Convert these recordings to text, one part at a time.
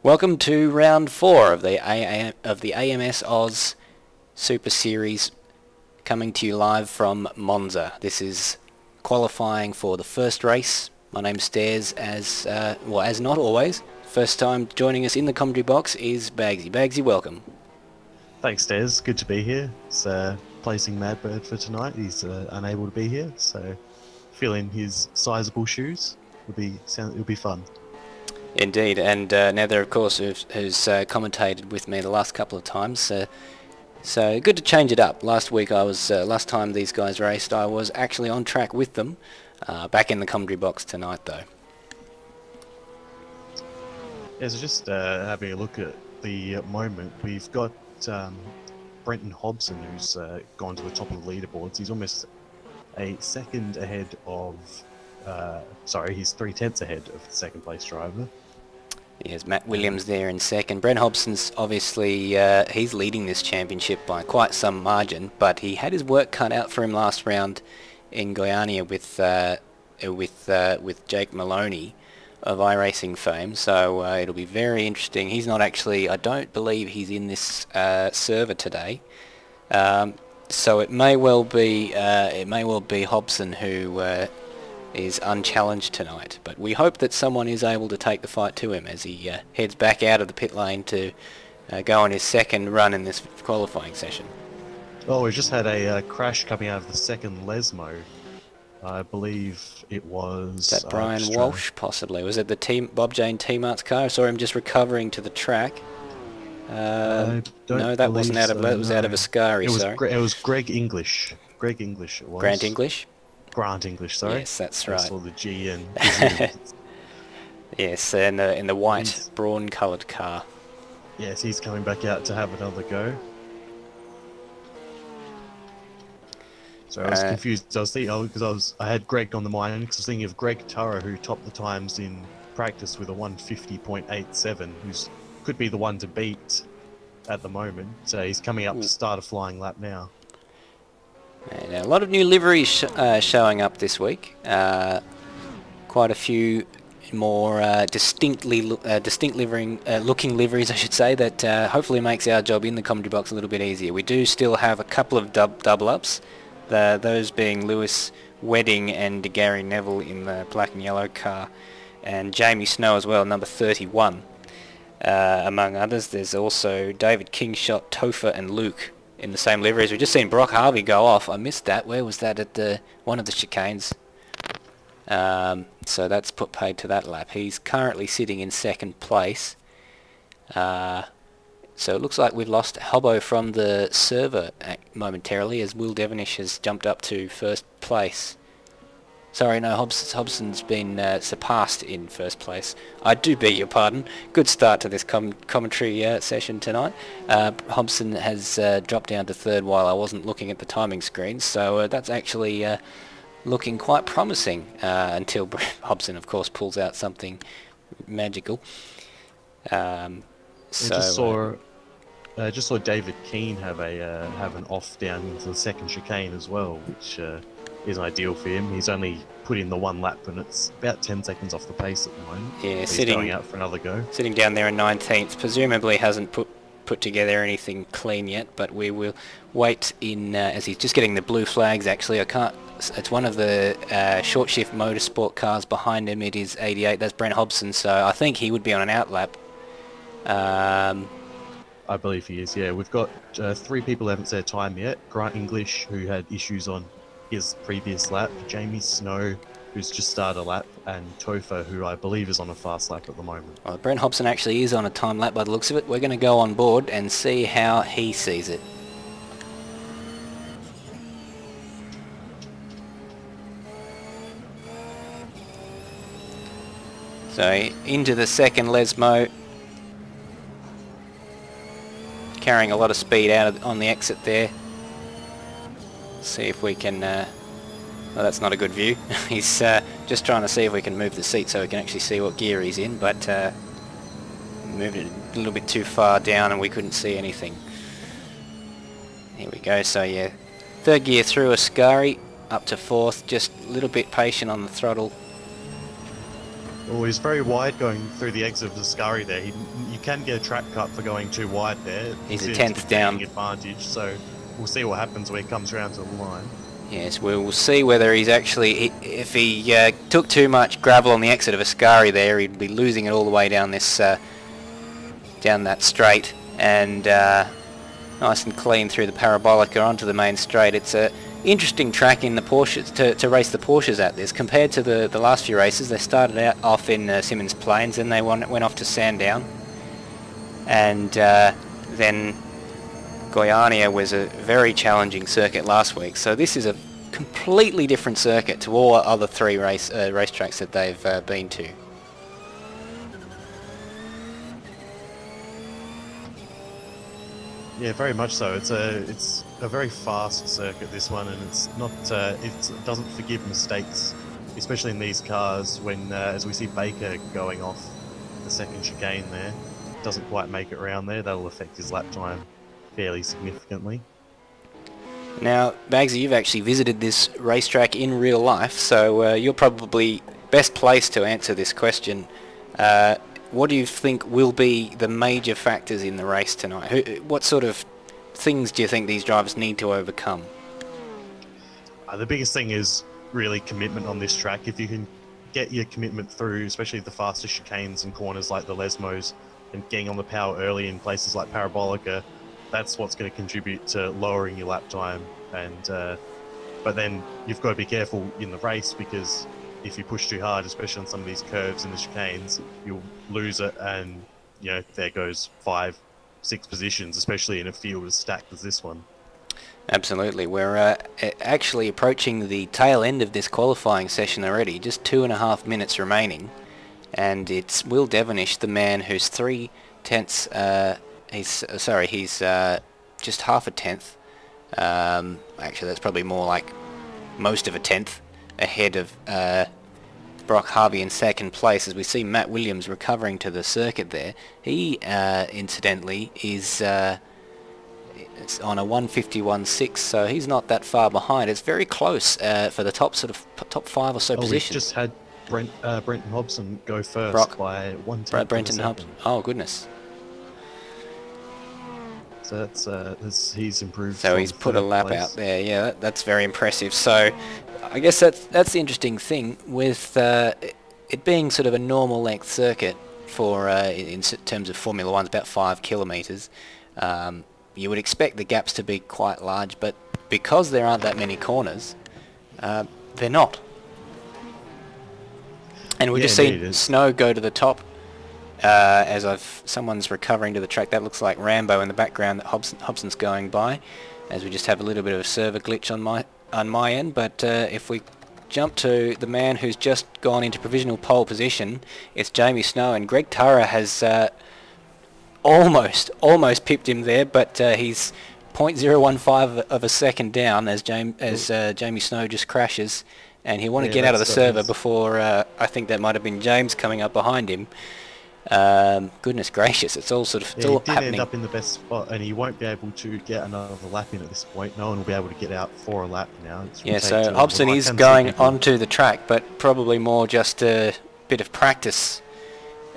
Welcome to round 4 of the AMS Oz Super Series, coming to you live from Monza. This is qualifying for the first race. My name's Stairs, as not always. First time joining us in the commentary box is Bagsy. Bagsy, welcome. Thanks, Stairs. Good to be here. It's placing Madbird for tonight. He's unable to be here, so filling his sizable shoes will be fun. Indeed, and Nether, of course, who's commentated with me the last couple of times. So good to change it up. Last week last time these guys raced, I was actually on track with them. Back in the commentary box tonight, though. Yeah, so just having a look at the moment, we've got Brenton Hobson, who's gone to the top of the leaderboards. He's almost a second ahead of... he's 3/10 ahead of the second place driver. Yes, Matt Williams there in second. Brent Hobson's obviously he's leading this championship by quite some margin, but he had his work cut out for him last round in Guyana with Jake Maloney of iRacing fame. So it'll be very interesting. He's not actually, I don't believe he's in this server today. So it may well be Hobson who is unchallenged tonight, but we hope that someone is able to take the fight to him as he heads back out of the pit lane to go on his second run in this qualifying session. Oh, we just had a crash coming out of the second Lesmo. I believe it was... Is that Brian Walsh, possibly? Was it the Bob Jane T-Mart's car? I saw him just recovering to the track. No, that wasn't out of... That was out of Ascari, sorry. It was Greg English. Greg English, it was. Grant English? Grant English, sorry. Yes, that's right. I saw the G and... Yes, in the white, brawn-coloured car. Yes, he's coming back out to have another go. So I was confused. I was thinking, because I had Greg on the mind, because I was thinking of Greg Turra, who topped the times in practice with a 150.87, who's could be the one to beat at the moment. So he's coming up to start a flying lap now. And a lot of new liveries showing up this week. Quite a few more distinct looking liveries, I should say, that hopefully makes our job in the commentary box a little bit easier. We do still have a couple of double-ups, those being Lewis Wedding and Gary Neville in the black and yellow car, and Jamie Snow as well, number 31. Among others, there's also David Kingshot, Topher and Luke in the same liveries. We've just seen Brock Harvey go off. I missed that. Where was that? At one of the chicanes. So that's put paid to that lap. He's currently sitting in second place. So it looks like we've lost Hobbo from the server momentarily, as Will Devonish has jumped up to first place. Sorry, no, Hobson's been surpassed in first place. I do beg your pardon. Good start to this commentary session tonight. Hobson has dropped down to third while I wasn't looking at the timing screen, so that's actually looking quite promising until Hobson, of course, pulls out something magical. Just saw David Keane have an off down into the second chicane as well, which is ideal for him. He's only put in the one lap and it's about 10 seconds off the pace at the moment. Yeah, he's going out for another go. Sitting down there in 19th, presumably hasn't put together anything clean yet, but we will wait in as he's just getting the blue flags. Actually, I can't. It's one of the ShortShift motorsport cars behind him. It is 88. That's Brent Hobson. So I think he would be on an outlap. I believe he is. Yeah, we've got 3 people who haven't said time yet. Grant English, who had issues on his previous lap, Jamie Snow, who's just started a lap, and Topher, who I believe is on a fast lap at the moment. Well, Brent Hobson actually is on a time lap by the looks of it. We're going to go on board and see how he sees it. So into the second Lesmo, carrying a lot of speed out on the exit there. See if we can... well, that's not a good view. He's just trying to see if we can move the seat so we can actually see what gear he's in, but moved it a little bit too far down and we couldn't see anything. Here we go. So yeah, third gear through Ascari, up to fourth, just a little bit patient on the throttle. Oh, he's very wide going through the exit of the Scurry there. You can get a track cut for going too wide there. He's a 10th down. Advantage, so we'll see what happens when he comes around to the line. Yes, we'll see whether he's actually, if he took too much gravel on the exit of Ascari there, he'd be losing it all the way down this, down that straight, and nice and clean through the Parabolica onto the main straight. It's a interesting track in the Porsches to race the Porsches at this compared to the last few races. They started out off in Simmons Plains, then they went off to Sandown, and then Goiânia was a very challenging circuit last week. So this is a completely different circuit to all other three racetracks that they've been to. Yeah, very much so. It's a very fast circuit, this one, and it's not it doesn't forgive mistakes, especially in these cars when as we see Baker going off the second chicane there, doesn't quite make it around there. That'll affect his lap time fairly significantly. Now, Bagsy, you've actually visited this racetrack in real life, so you're probably best placed to answer this question. What do you think will be the major factors in the race tonight? What sort of things do you think these drivers need to overcome? The biggest thing is really commitment on this track. If you can get your commitment through, especially the faster chicanes and corners like the Lesmos, and getting on the power early in places like Parabolica, that's what's going to contribute to lowering your lap time. And but then you've got to be careful in the race, because if you push too hard, especially on some of these curves and the chicanes, you'll lose it, and you know, there goes 5-6 positions, especially in a field as stacked as this one. Absolutely. We're actually approaching the tail end of this qualifying session already, just 2.5 minutes remaining, and it's Will Devonish, the man who's 3/10 he's just half a tenth. Actually, that's probably more like most of a tenth ahead of Brock Harvey in second place, as we see Matt Williams recovering to the circuit there. He, incidentally, is it's on a 151.6, so he's not that far behind. It's very close for the top top 5 or so positions. We just had Brenton Hobson go first by 1/10. Brenton Hobson. Oh, goodness. So he's improved. So he's put a lap out there. Yeah, that's very impressive. So I guess that's the interesting thing with it being sort of a normal length circuit for in terms of Formula 1, about 5 kilometres. You would expect the gaps to be quite large, but because there aren't that many corners, they're not. And we've just seen Snow go to the top. As someone's recovering to the track. That looks like Rambo in the background that Hobson's going by, as we just have a little bit of a server glitch on my end. But if we jump to the man who's just gone into provisional pole position, it's Jamie Snow, and Greg Tara has almost pipped him there, but he's 0.015 of a second down as Jamie Snow just crashes, and he'll want to get out of the server before I think that might have been James coming up behind him. Goodness gracious, it's all sort of still happening. He did end up in the best spot, and he won't be able to get another lap in at this point. No one will be able to get out for a lap now. Yeah, so Hobson is going onto the track, but probably more just a bit of practice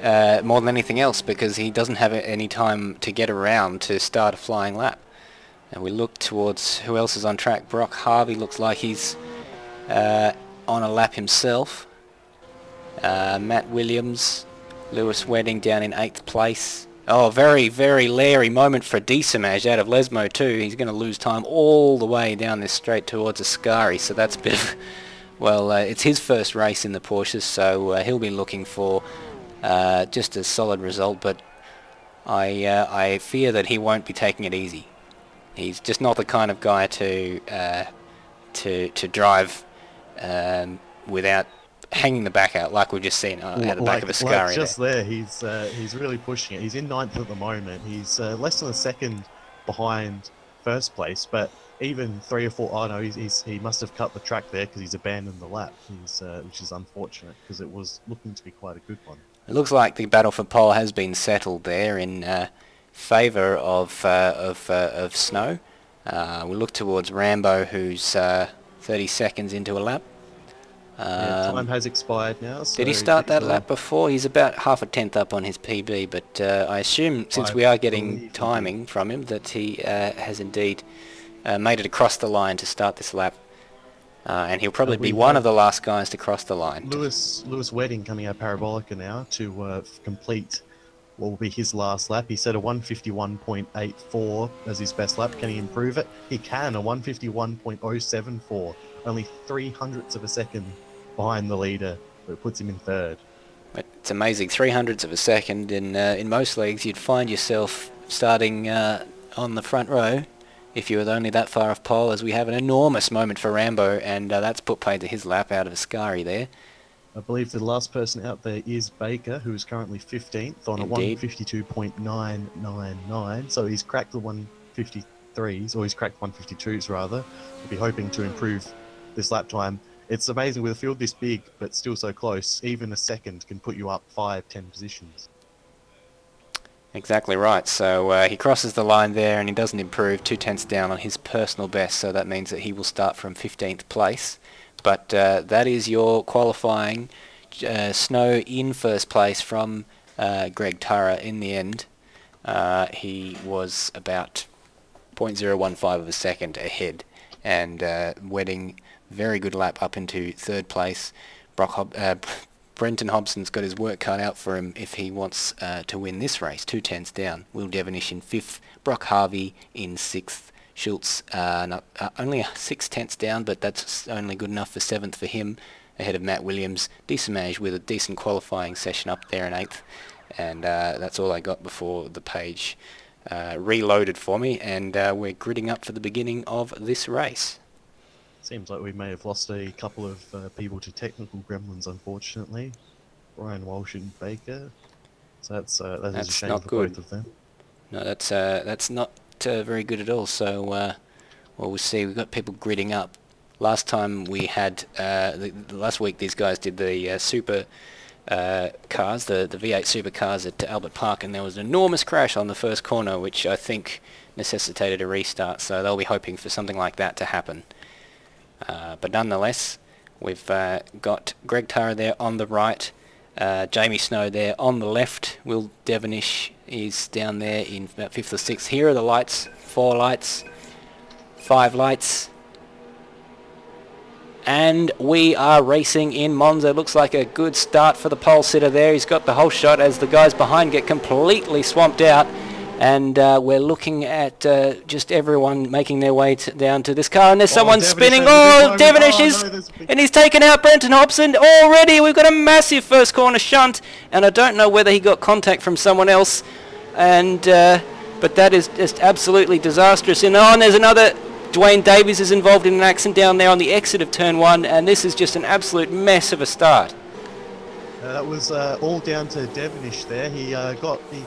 more than anything else, because he doesn't have any time to get around to start a flying lap. And we look towards who else is on track. Brock Harvey looks like he's on a lap himself. Matt Williams, Lewis Wedding down in 8th place. Oh, very, very leery moment for Desamaj out of Lesmo too. He's going to lose time all the way down this straight towards Ascari, so that's a bit of... Well, it's his first race in the Porsches, so he'll be looking for just a solid result, but I fear that he won't be taking it easy. He's just not the kind of guy to drive without hanging the back out, like we've just seen at the back of Ascari. Like just there, he's really pushing it. He's in 9th at the moment. He's less than a second behind first place, but even 3 or 4. Oh no, he must have cut the track there because he's abandoned the lap. Which is unfortunate, because it was looking to be quite a good one. It looks like the battle for pole has been settled there in favour of Snow. We look towards Rambo, who's 30 seconds into a lap. Yeah, time has expired now. So did he start that lap before? He's about half a tenth up on his PB, but I assume since we are getting timing from him that he has indeed made it across the line to start this lap. And he'll probably be one of the last guys to cross the line. Lewis Wedding coming out Parabolica now to complete what will be his last lap. He set a 151.84 as his best lap. Can he improve it? He can, a 151.074. Only 0.03 of a second behind the leader, but it puts him in third. It's amazing, 0.03 of a second. In most leagues, you'd find yourself starting on the front row if you were only that far off pole, as we have an enormous moment for Rambo, and that's put paid to his lap out of Ascari there. I believe the last person out there is Baker, who is currently 15th on Indeed. a 152.999. So he's cracked the 153s, or he's cracked 152s rather. We'll be hoping to improve this lap time. It's amazing with a field this big, but still so close. Even a second can put you up 5-10 positions. Exactly right. So he crosses the line there and he doesn't improve, 2/10 down on his personal best, so that means that he will start from 15th place. But that is your qualifying. Snow in first place from Greg Tara in the end. He was about 0.015 of a second ahead, and Wedding, very good lap up into third place. Brenton Hobson's got his work cut out for him if he wants to win this race. 2/10 down. Will Devonish in 5th. Brock Harvey in 6th. Schultz only 6/10 down, but that's only good enough for 7th for him, ahead of Matt Williams. Decimage with a decent qualifying session up there in 8th. And that's all I got before the page reloaded for me, and we're gridding up for the beginning of this race. Seems like we may have lost a couple of people to technical gremlins, unfortunately. Ryan Walsh and Baker. So that is a shame not for good. both of them. No, that's not very good at all. So well, we'll see. We've got people gridding up. Last time we had last week, these guys did the super cars, the V8 supercars at Albert Park, and there was an enormous crash on the first corner, which I think necessitated a restart. So they'll be hoping for something like that to happen. But nonetheless, we've got Greg Tara there on the right, Jamie Snow there on the left. Will Devonish is down there in about 5th or 6th. Here are the lights. 4 lights, 5 lights. And we are racing in Monza. Looks like a good start for the pole sitter there. He's got the whole shot as the guys behind get completely swamped out. And we're looking at just everyone making their way down to this car, and there's someone spinning. Oh, Devonish is, and he's taken out Brenton Hobson already. We've got a massive first corner shunt, and I don't know whether he got contact from someone else, and but that is just absolutely disastrous. And there's another. Dwayne Davies is involved in an accident down there on the exit of turn 1, and this is just an absolute mess of a start. That was all down to Devonish there. He got in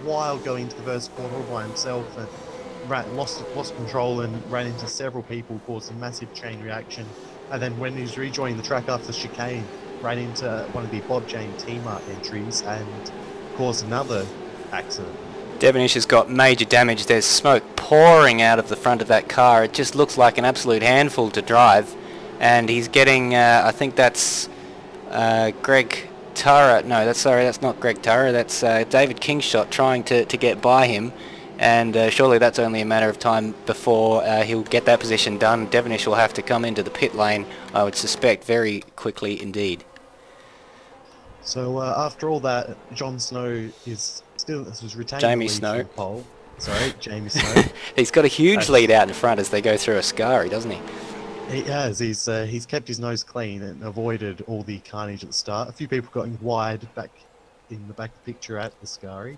while going into the first corner all by himself, and lost control and ran into several people, caused a massive chain reaction. And then when he was rejoining the track after the chicane, ran into one of the Bob Jane T-Mart entries and caused another accident. Devonish has got major damage. There's smoke pouring out of the front of that car. It just looks like an absolute handful to drive, and he's getting I think that's Greg Tara. No, that's not Greg Tara. That's David Kingshot trying to get by him, and surely that's only a matter of time before he'll get that position done. Devonish will have to come into the pit lane, I would suspect, very quickly indeed. So after all that, Jon Snow is still retaining Jamie the lead Snow. from pole. Sorry, Jamie Snow. He's got a huge lead out in front as they go through Ascari, doesn't he? He has. He's kept his nose clean and avoided all the carnage at the start. A few people got wide back in the back of the picture at Ascari.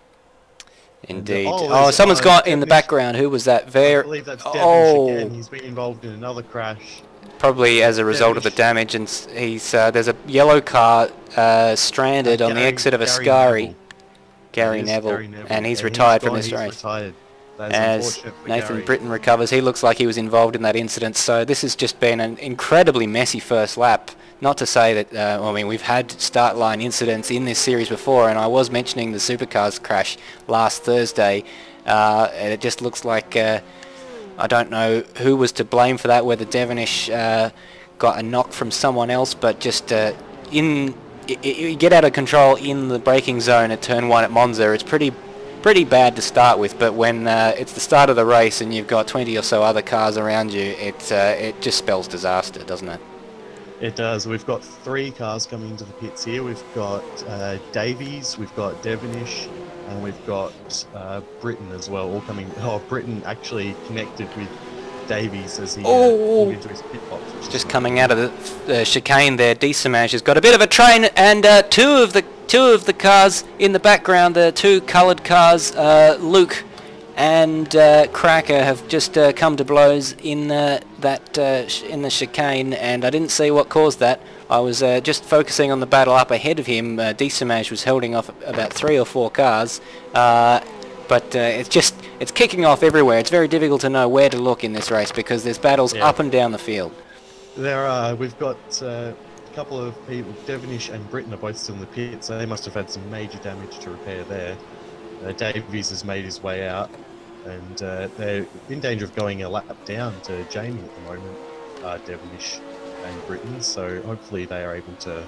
Indeed. And, someone's got in the background. Who was that? I believe that's Devonish again. He's been involved in another crash. Probably as a result of the damage, and he's there's a yellow car stranded on the exit of Ascari. Gary Neville, and he's retired from this race. As Nathan Britton recovers, he looks like he was involved in that incident. So this has just been an incredibly messy first lap. Not to say that, I mean, we've had start line incidents in this series before, and I was mentioning the supercars crash last Thursday, and it just looks like I don't know who was to blame for that, whether Devonish got a knock from someone else, but just you get out of control in the braking zone at turn 1 at Monza. It's pretty bad to start with, but when it's the start of the race and you've got 20 or so other cars around you, it just spells disaster, doesn't it? It does. We've got 3 cars coming into the pits here. We've got Davies, we've got Devonish, and we've got Britain as well, all coming. Oh, Britain actually connected with Davies as he pulled into his pit box. Just coming out of the chicane there, Diesamage has got a bit of a train, and two of the cars in the background, the 2 coloured cars, Luke and Cracker, have just come to blows in in the chicane, and I didn't see what caused that. I was just focusing on the battle up ahead of him. Diesamage was holding off about 3 or 4 cars, but it's kicking off everywhere. It's very difficult to know where to look in this race because there's battles up and down the field. We've got a couple of people, Devonish and Britain are both still in the pits, so they must have had some major damage to repair there. Davies has made his way out, and they're in danger of going a lap down to Jamie at the moment, Devonish and Britain, so hopefully they are able to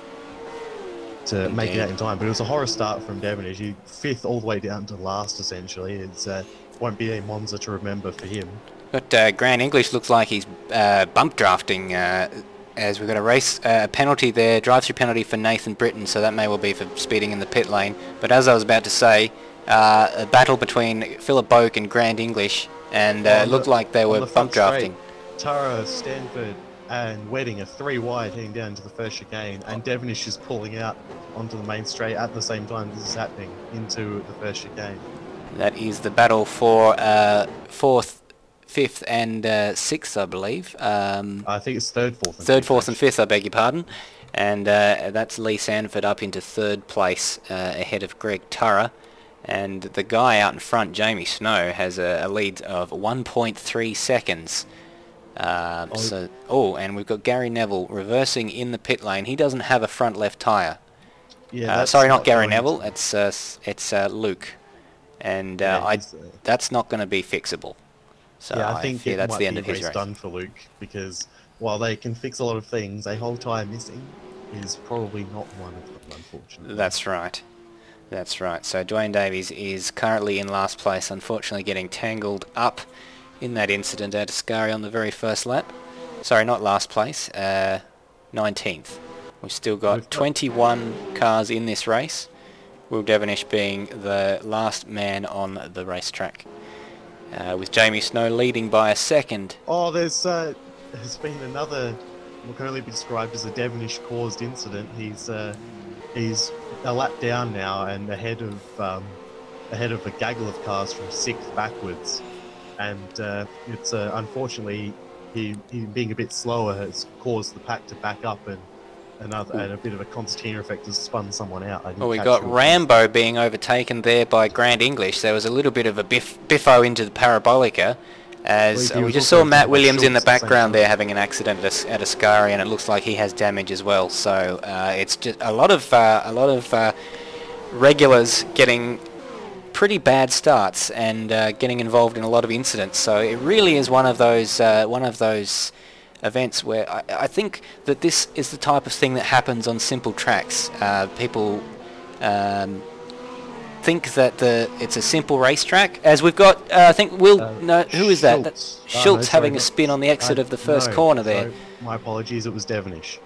make it out in time. But it was a horror start from Devonish. He 5th all the way down to last, essentially. It won't be a Monza to remember for him. But Grant English looks like he's bump drafting, as we've got a race penalty there, drive-through penalty for Nathan Britton, so that may well be for speeding in the pit lane. But as I was about to say, a battle between Philip Boak and Grant English, and it looked like they were bump drafting. Tara, Stanford and Wedding are 3 wide heading down to the first chicane, and Devonish is pulling out onto the main straight at the same time this is happening into the first chicane. That is the battle for 4th, 5th and 6th, I believe. I think it's 3rd, 4th and 3rd, 5th, 4th and 5th, I beg your pardon. And that's Lee Sanford up into 3rd place ahead of Greg Turra. And the guy out in front, Jamie Snow, has a lead of 1.3 seconds. And we've got Gary Neville reversing in the pit lane. He doesn't have a front left tyre. Yeah, sorry, not Gary Neville. It's Luke, and that's not going to be fixable. So yeah, I think that's the end of his race. Done for Luke, because while they can fix a lot of things, a whole tyre missing is probably not one of them, unfortunately. That's right. That's right. So Dwayne Davies is currently in last place, unfortunately getting tangled up in that incident at Ascari on the very first lap. Sorry, not last place, 19th. We've still got 21 cars in this race, Will Devonish being the last man on the racetrack, with Jamie Snow leading by a second. Oh, there's been another, what can only be described as a Devonish-caused incident. He's a lap down now and ahead of a gaggle of cars from 6th backwards, and it's unfortunately he being a bit slower has caused the pack to back up, and a bit of a concertina effect has spun someone out. Well, we got Rambo being overtaken there by Grant English. There was a little bit of a biffo into the Parabolica, as we just saw Matt Williams in the background there having an accident at Ascari, and it looks like he has damage as well. So it's just a lot of regulars getting pretty bad starts and getting involved in a lot of incidents. So it really is one of those events where I think that this is the type of thing that happens on simple tracks. People think that it's a simple racetrack, as we've got I think who is that? That's Schultz having a spin on the exit of the first corner there. My apologies, it was Devonish.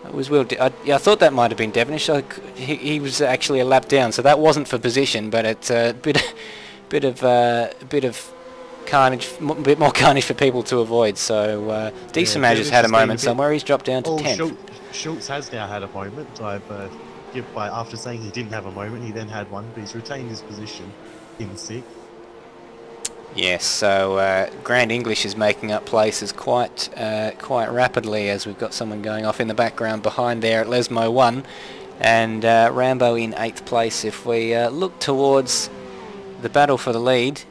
It was Will. I thought that might have been Devonish. He was actually a lap down, so that wasn't for position, but it's a bit of carnage, a bit more carnage for people to avoid. So Diesamage has had a moment somewhere. He's dropped down to 10th. Schultz has now had a moment. After saying he didn't have a moment, he then had one, but he's retained his position in 6th. Yes, so Grant English is making up places quite rapidly, as we've got someone going off in the background behind there at Lesmo 1, and Rambo in 8th place. If we look towards the battle for the lead,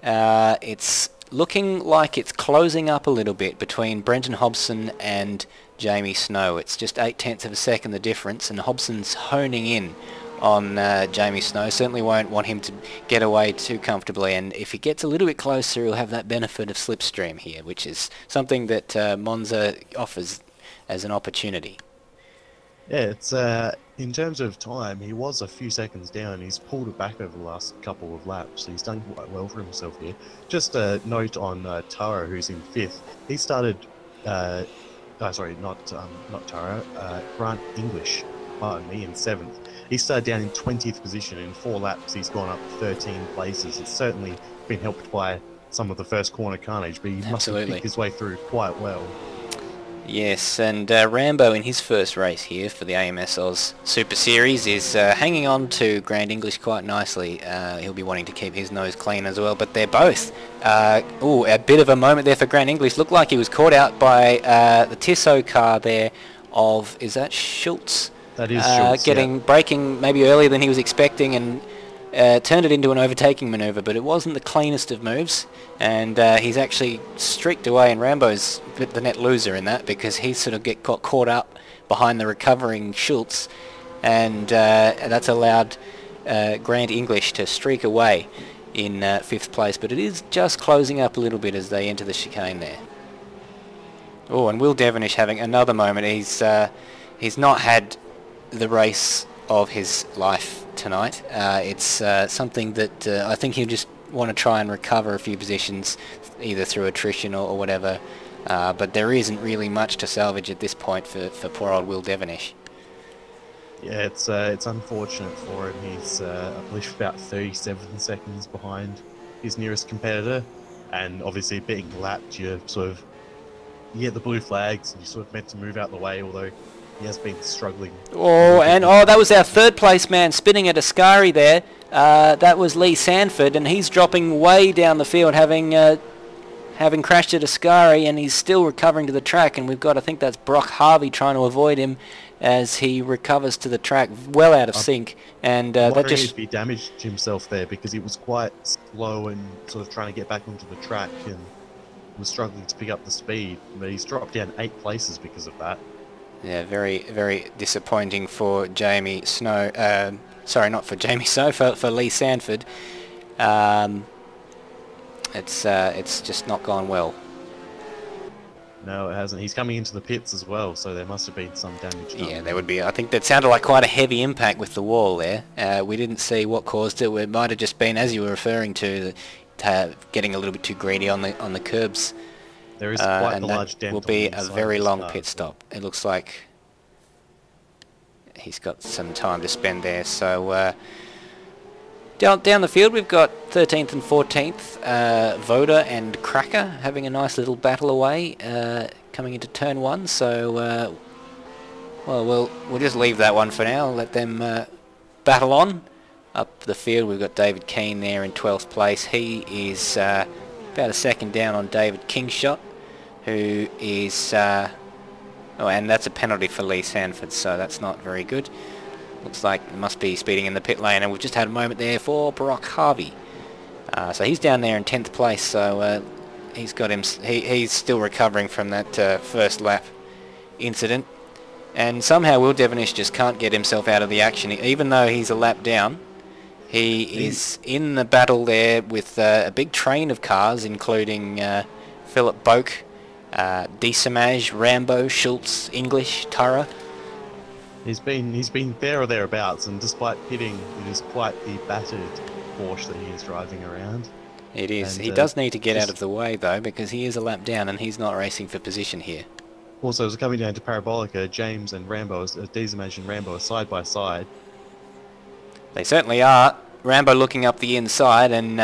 it's looking like it's closing up a little bit between Brenton Hobson and Jamie Snow. It's just 0.8 of a second the difference, and Hobson's honing in on Jamie Snow. Certainly won't want him to get away too comfortably, and if he gets a little bit closer, he'll have that benefit of slipstream here, which is something that Monza offers as an opportunity. Yeah, it's in terms of time, he was a few seconds down. He's pulled it back over the last couple of laps. So he's done quite well for himself here. Just a note on Taro, who's in 5th. He started, sorry, not Taro, Grant English, pardon me, in 7th. He started down in 20th position. In 4 laps, he's gone up 13 places. It's certainly been helped by some of the first corner carnage, but he must have picked his way through quite well. Yes, and Rambo in his first race here for the AMS Oz Super Series is hanging on to Grant English quite nicely. He'll be wanting to keep his nose clean as well, but they're both... a bit of a moment there for Grant English. Looked like he was caught out by the Tissot car there of... Is that Schultz? That is Schultz, braking maybe earlier than he was expecting, and turned it into an overtaking manoeuvre, but it wasn't the cleanest of moves, and he's actually streaked away, and Rambo's the net loser in that, because he sort of got caught up behind the recovering Schultz, and that's allowed Grant English to streak away in 5th place, but it is just closing up a little bit as they enter the chicane there. Oh, and Will Devonish having another moment. He's not had the race of his life tonight. It's something that I think he'll just want to try and recover a few positions, either through attrition or whatever, but there isn't really much to salvage at this point for poor old Will Devonish. Yeah, it's unfortunate for him. He's I believe about 37 seconds behind his nearest competitor, and obviously being lapped, you get the blue flags and you're sort of meant to move out the way, although he has been struggling. Oh, and that was our 3rd place man spinning at Ascari there. That was Lee Sanford, and he's dropping way down the field, having crashed at Ascari, and he's still recovering to the track. And we've got, I think that's Brock Harvey trying to avoid him as he recovers to the track, well out of sync. And that just... if he damaged himself there, because he was quite slow and sort of trying to get back onto the track and was struggling to pick up the speed. But he's dropped down 8 places because of that. Yeah, very, very disappointing for Jamie Snow. Sorry, not for Jamie Snow, for Lee Sanford. It's just not gone well. No, it hasn't. He's coming into the pits as well, so there must have been some damage done. Yeah, there would be. I think that sounded like quite a heavy impact with the wall there. We didn't see what caused it. It might have just been, as you were referring to getting a little bit too greedy on the curbs. There is quite a large dent. Will be a very long pit stop. It looks like he's got some time to spend there. So down the field, we've got 13th and 14th, Voda and Cracker having a nice little battle away, coming into turn 1. So well, we'll just leave that one for now. Let them battle on. Up the field, we've got David Keane there in 12th place. He is about a second down on David Kingshot, who is... and that's a penalty for Lee Sanford, so that's not very good. Looks like it must be speeding in the pit lane, and we've just had a moment there for Brock Harvey. So he's down there in 10th place, so he's got him... He's still recovering from that first lap incident. And somehow Will Devonish just can't get himself out of the action, even though he's a lap down. He is in the battle there with a big train of cars, including Philip Boak, Desamage, Rambo, Schultz, English, Tara. He's been there or thereabouts, and despite pitting, it is quite the battered Porsche that he is driving around. It is. And he does need to get out of the way, though, because he is a lap down, and he's not racing for position here. Also, as coming down to Parabolica, James and Rambo, Desamage and Rambo are side by side. They certainly are. Rambo looking up the inside, and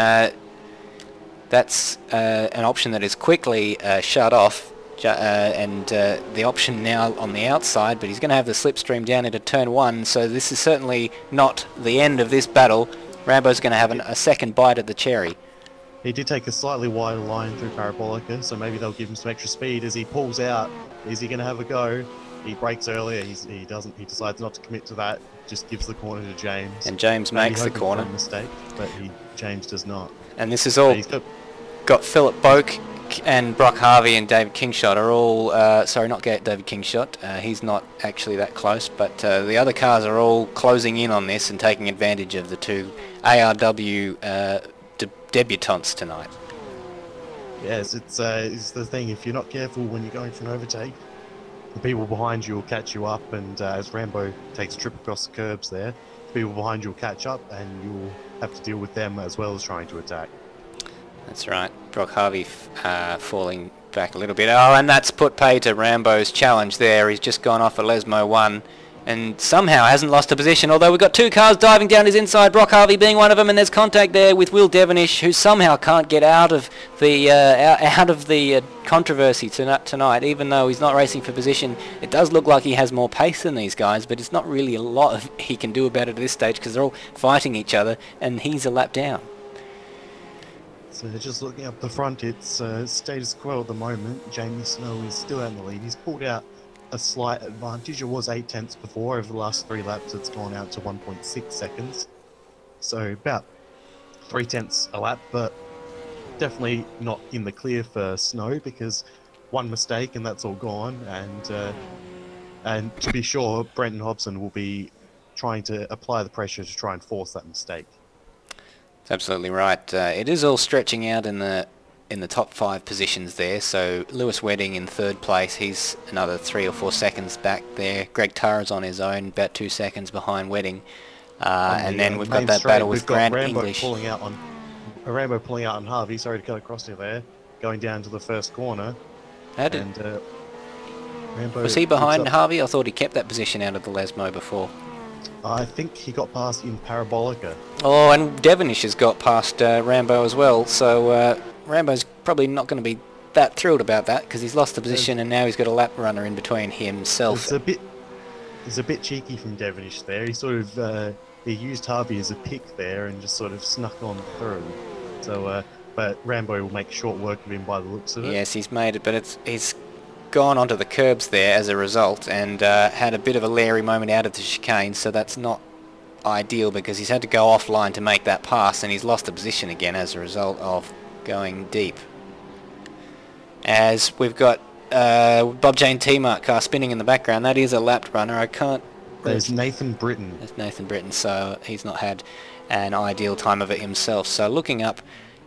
that's an option that is quickly shut off, and the option now on the outside, but he's going to have the slipstream down into turn 1, so this is certainly not the end of this battle. Rambo's going to have a second bite at the cherry. He did take a slightly wider line through Parabolica, so maybe they'll give him some extra speed as he pulls out. Is he going to have a go? He brakes earlier. He decides not to commit to that. Just gives the corner to James. And James makes the corner. A mistake, but James does not. And this is all got Philip Boak and Brock Harvey and David Kingshot are all, sorry, not David Kingshot, he's not actually that close, but the other cars are all closing in on this and taking advantage of the two ARW debutantes tonight. Yes, it's the thing, if you're not careful when you're going for an overtake, the people behind you will catch you up, and as Rambo takes a trip across the curbs there, the people behind you will catch up and you'll have to deal with them as well as trying to attack. That's right. Brock Harvey falling back a little bit. Oh, and that's put pay to Rambo's challenge there. He's just gone off a Lesmo 1 and somehow hasn't lost a position, although we've got two cars diving down his inside, Brock Harvey being one of them, and there's contact there with Will Devonish, who somehow can't get out of the controversy tonight, even though he's not racing for position. It does look like he has more pace than these guys, but it's not really a lot he can do about it at this stage because they're all fighting each other, and he's a lap down. So just looking up the front, it's status quo at the moment. Jamie Snow is still out in the lead. He's pulled out a slight advantage. It was 0.8 before. Over the last 3 laps, it's gone out to 1.6 seconds. So about 0.3 a lap, but definitely not in the clear for Snow because one mistake and that's all gone. And to be sure, Brenton Hobson will be trying to apply the pressure to try and force that mistake. That's absolutely right. It is all stretching out in the top 5 positions there. So Lewis Wedding in 3rd place. He's another 3 or 4 seconds back there. Greg Tara's on his own, about 2 seconds behind Wedding. And then we've got that battle with Grant English. Rambo pulling out on Harvey. Sorry to cut across you there. Going down to the first corner. Rambo was he behind Harvey? I thought he kept that position out of the Lesmo before. I think he got past in Parabolica. Oh, and Devonish has got past Rambo as well, so Rambo's probably not going to be that thrilled about that because he's lost the position and now he's got a lap runner in between himself. It's a bit cheeky from Devonish there. He sort of he used Harvey as a pick there and just sort of snuck on through. So, but Rambo will make short work of him by the looks of it. Yes, he's made it, but he's gone onto the curbs there as a result and had a bit of a leery moment out of the chicane, so that's not ideal because he's had to go offline to make that pass and he's lost the position again as a result of going deep. As we've got Bob Jane T-Mark car spinning in the background, that is a lapped runner. I can't... There's Nathan Britton. There's Nathan Britton, so he's not had an ideal time of it himself. So looking up,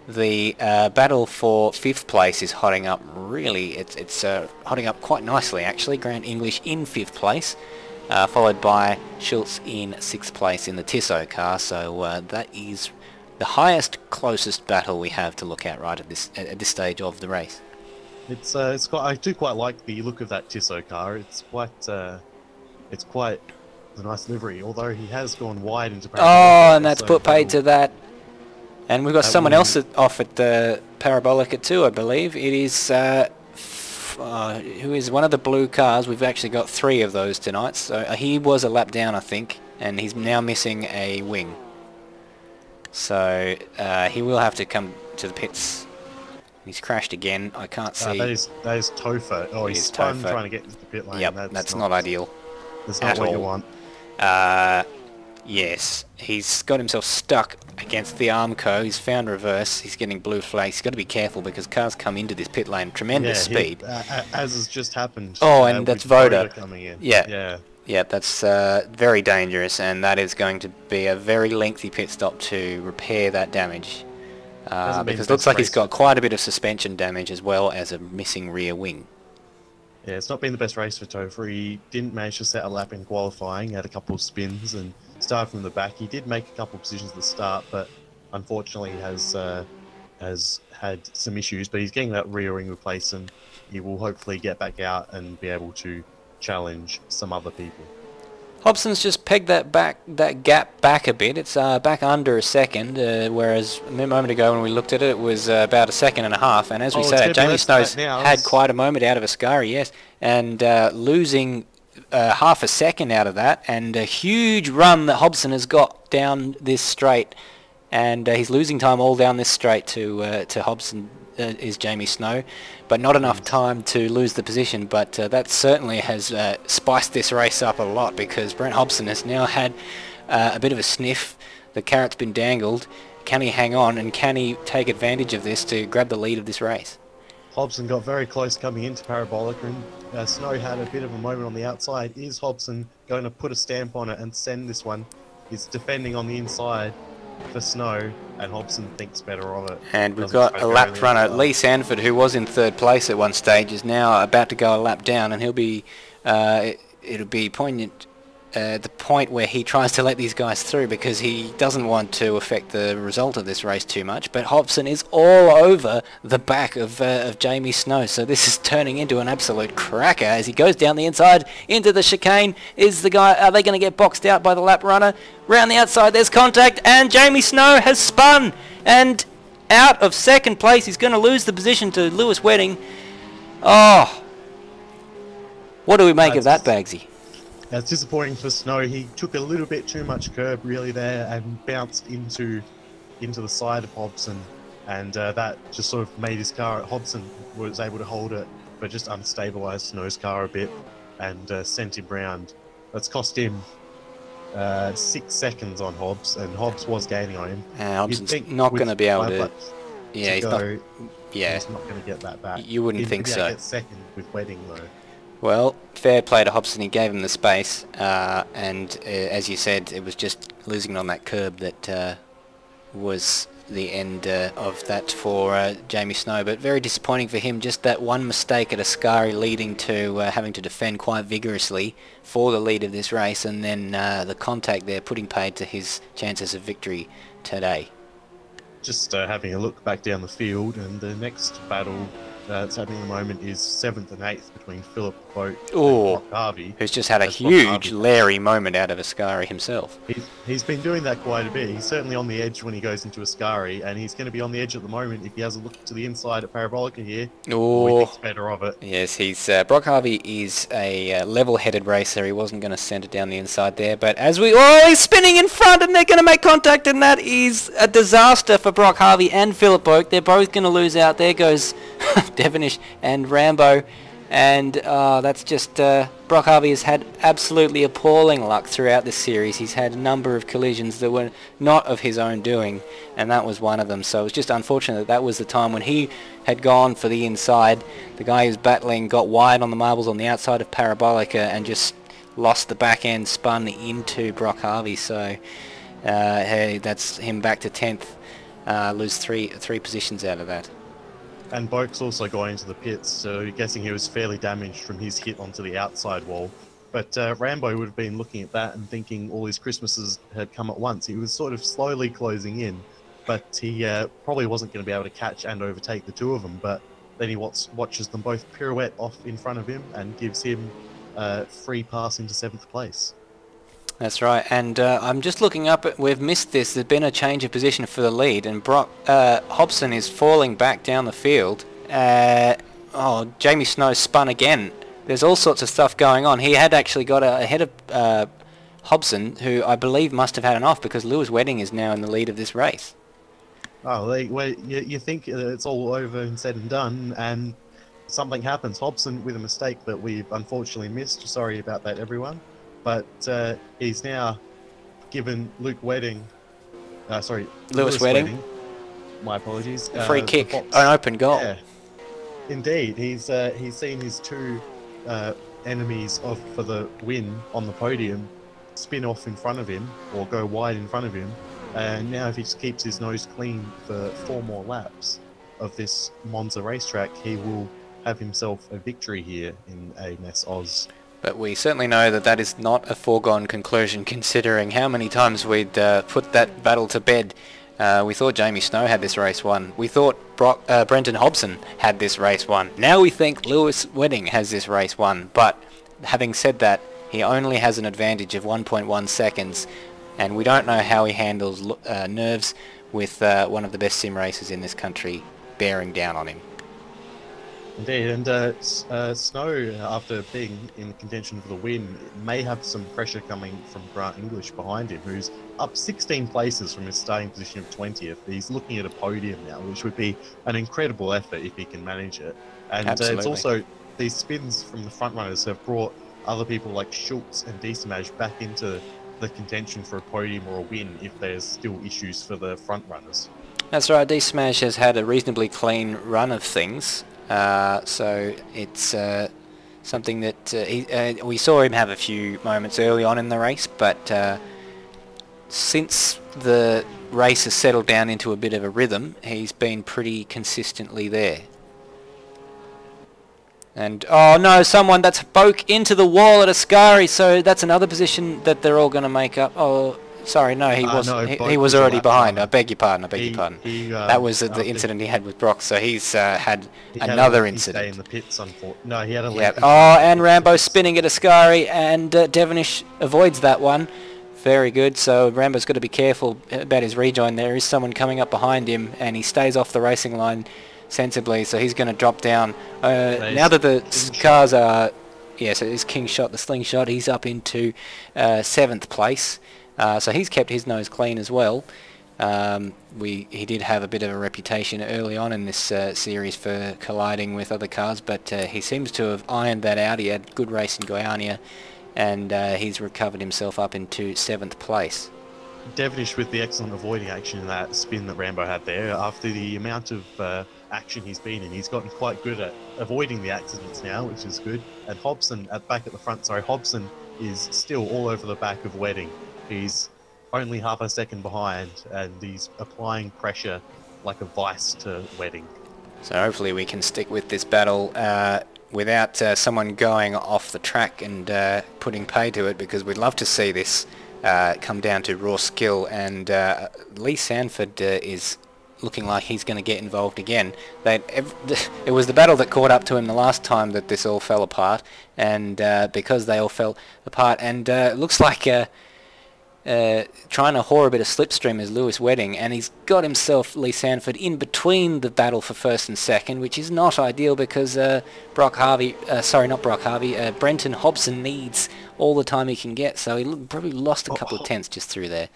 the battle for 5th place is hotting up really. It's hotting up quite nicely actually. Grant English in 5th place, followed by Schultz in 6th place in the Tissot car. So that is the highest, closest battle we have to look at right at this stage of the race. I do quite like the look of that Tissot car. It's quite a nice livery, although he has gone wide into Parabolica. Oh, and that's put paid to that. And we've got someone else off at the Parabolica too, I believe. It is who is one of the blue cars. We've actually got 3 of those tonight. So he was a lap down, I think, and he's now missing a wing. So he will have to come to the pits. He's crashed again. I can't see. That is Topher. Oh, he's spun trying to get into the pit lane. Yep, that's not ideal. That's not what you want. Yes, he's got himself stuck against the Armco. He's found reverse. He's getting blue flags. He's got to be careful because cars come into this pit lane tremendous speed. As has just happened. Oh, and that's Voda coming in. Yeah, that's very dangerous, and that is going to be a very lengthy pit stop to repair that damage. Because it looks like he's got quite a bit of suspension damage as well as a missing rear wing. Yeah, it's not been the best race for Topher. He didn't manage to set a lap in qualifying, had a couple of spins and started from the back. He did make a couple of positions at the start, but unfortunately has had some issues. But he's getting that rear wing replaced and he will hopefully get back out and be able to challenge some other people. Hobson's just pegged that gap back a bit. It's back under a second, whereas a moment ago when we looked at it, it was about 1.5 seconds. And as we said, Jamie Snow's had quite a moment out of Ascari, yes, and losing half a second out of that, and a huge run that Hobson has got down this straight, and he's losing time all down this straight to Hobson. Is Jamie Snow, but not enough time to lose the position, but that certainly has spiced this race up a lot because Brent Hobson has now had a bit of a sniff. The carrot's been dangled. Can he hang on and can he take advantage of this to grab the lead of this race? Hobson got very close coming into Parabolic, and Snow had a bit of a moment on the outside. Is Hobson going to put a stamp on it and send this one? He's defending on the inside for Snow, and Hobson thinks better of it. And we've got a lap runner, Lee Sanford, who was in 3rd place at one stage, is now about to go a lap down, and he'll be, it'll be poignant the point where he tries to let these guys through because he doesn't want to affect the result of this race too much. But Hobson is all over the back of Jamie Snow, so this is turning into an absolute cracker as he goes down the inside into the chicane. Is the guy? Are they going to get boxed out by the lap runner? Round the outside, there's contact, and Jamie Snow has spun and out of 2nd place. He's going to lose the position to Lewis Wedding. Oh, what do we make of that, Bagsy? It's disappointing for Snow. He took a little bit too much curb really there and bounced into the side of Hobson, and that just sort of made his car. Hobson was able to hold it, but just unstabilized Snow's car a bit and sent him round. That's cost him 6 seconds on Hobbs, and Hobbs was gaining on him. Hobson's not going to be able to. Yeah, he's not. Yeah, he's not going to get that back. You wouldn't think so. Get 2nd with Wedding though. Well, fair play to Hobson. He gave him the space, and as you said, it was just losing on that curb that was the end of that for Jamie Snow. But very disappointing for him, just that one mistake at Ascari leading to having to defend quite vigorously for the lead of this race, and then the contact there putting paid to his chances of victory today. Just having a look back down the field, and the next battle that's happening at the moment is 7th and 8th between Philip Boat and Brock Harvey. Who's just had a huge Larry moment out of Ascari himself. He's been doing that quite a bit. He's certainly on the edge when he goes into Ascari, and he's going to be on the edge at the moment if he has a look to the inside at Parabolica here. He thinks better of it. Yes, he's Brock Harvey is a level-headed racer. He wasn't going to send it down the inside there, but as he's spinning in front, and they're going to make contact, and that is a disaster for Brock Harvey and Philip Boak. They're both going to lose out. There goes Devonish and Rambo, and that's just Brock Harvey has had absolutely appalling luck throughout this series. He's had a number of collisions that were not of his own doing, and that was one of them. So it was just unfortunate that was the time when he had gone for the inside. The guy who's battling got wide on the marbles on the outside of Parabolica and just lost the back end, spun into Brock Harvey. So hey, that's him back to 10th, lose three positions out of that. And Boak's also got into the pits, so guessing he was fairly damaged from his hit onto the outside wall. But Rambo would have been looking at that and thinking all his Christmases had come at once. He was sort of slowly closing in, but he probably wasn't going to be able to catch and overtake the two of them. But then he watches them both pirouette off in front of him and gives him free pass into 7th place. That's right, and I'm just looking up, we've missed this, there's been a change of position for the lead, and Hobson is falling back down the field. Jamie Snow spun again. There's all sorts of stuff going on. He had actually got ahead of Hobson, who I believe must have had an off, because Lewis Wedding is now in the lead of this race. Oh, you think it's all over and said and done, and something happens. Hobson with a mistake that we've unfortunately missed. Sorry about that, everyone. But he's now given Lewis Wedding. My apologies. A free kick, an open goal. Yeah, indeed. He's seen his two enemies for the win on the podium spin off in front of him or go wide in front of him, and now if he just keeps his nose clean for 4 more laps of this Monza racetrack, he will have himself a victory here in AMS Oz. But we certainly know that that is not a foregone conclusion, considering how many times we'd put that battle to bed. We thought Jamie Snow had this race won. We thought Brenton Hobson had this race won. Now we think Lewis Wedding has this race won. But having said that, he only has an advantage of 1.1 seconds, and we don't know how he handles nerves with one of the best sim racers in this country bearing down on him. Indeed, and Snow, after being in contention for the win, may have some pressure coming from Grant English behind him, who's up 16 places from his starting position of 20th. He's looking at a podium now, which would be an incredible effort if he can manage it. And it's also, these spins from the front runners have brought other people like Schultz and D-Smash back into the contention for a podium or a win if there's still issues for the front runners. That's right, D-Smash has had a reasonably clean run of things. So it's something that we saw him have a few moments early on in the race, but since the race has settled down into a bit of a rhythm, he's been pretty consistently there. And, oh no, someone that's broke into the wall at Ascari, so that's another position that they're all going to make up. Oh, sorry, no, he was no, he was already behind. runner. I beg your pardon, I beg your pardon. That was the incident he had with Brock, so he's had another incident. Stay in the pits, no, he had a yep. Oh, and Rambo spinning at Ascari, and Devonish avoids that one. Very good, so Rambo's got to be careful about his rejoin. There is someone coming up behind him, and he stays off the racing line sensibly, so he's going to drop down. Now that the cars are... Yeah, so it's King Shot, the slingshot. He's up into 7th place. So he's kept his nose clean as well. He did have a bit of a reputation early on in this series for colliding with other cars, but he seems to have ironed that out. He had good race in Guyana, and he's recovered himself up into 7th place. Devonish with the excellent avoiding action in that spin that Rambo had there. After the amount of action he's been in, he's gotten quite good at avoiding the accidents now, which is good. And Hobson, Hobson is still all over the back of Wedding. He's only half a second behind, and he's applying pressure like a vice to Wedding. So hopefully we can stick with this battle without someone going off the track and putting pay to it, because we'd love to see this come down to raw skill, and Lee Sanford is looking like he's going to get involved again. It was the battle that caught up to him the last time that this all fell apart, and because they all fell apart, and it looks like trying to whore a bit of slipstream is Lewis Wedding, and he's got himself, Lee Sanford, in between the battle for 1st and 2nd, which is not ideal because Brenton Hobson needs all the time he can get, so he probably lost a couple of tenths just through there.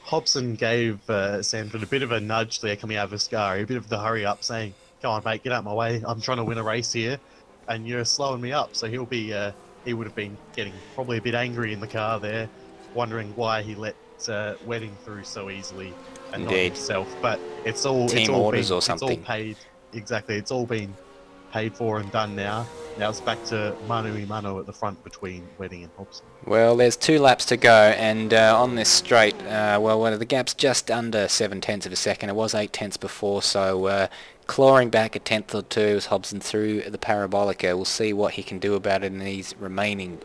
Hobson gave Sanford a bit of a nudge there coming out of Ascari, a bit of the hurry up, saying, "Come on, mate, get out of my way. I'm trying to win a race here, and you're slowing me up." So he would have been getting probably a bit angry in the car there, wondering why he let Wedding through so easily and not himself. But it's all orders or something. It's all paid. Exactly, it's all been paid for and done now. Now it's back to mano a mano at the front between Wedding and Hobson. Well, there's 2 laps to go, and on this straight, the gap's just under 7/10 of a second. It was 8 tenths before, so clawing back a tenth or two as Hobson through the parabolica. We'll see what he can do about it in these remaining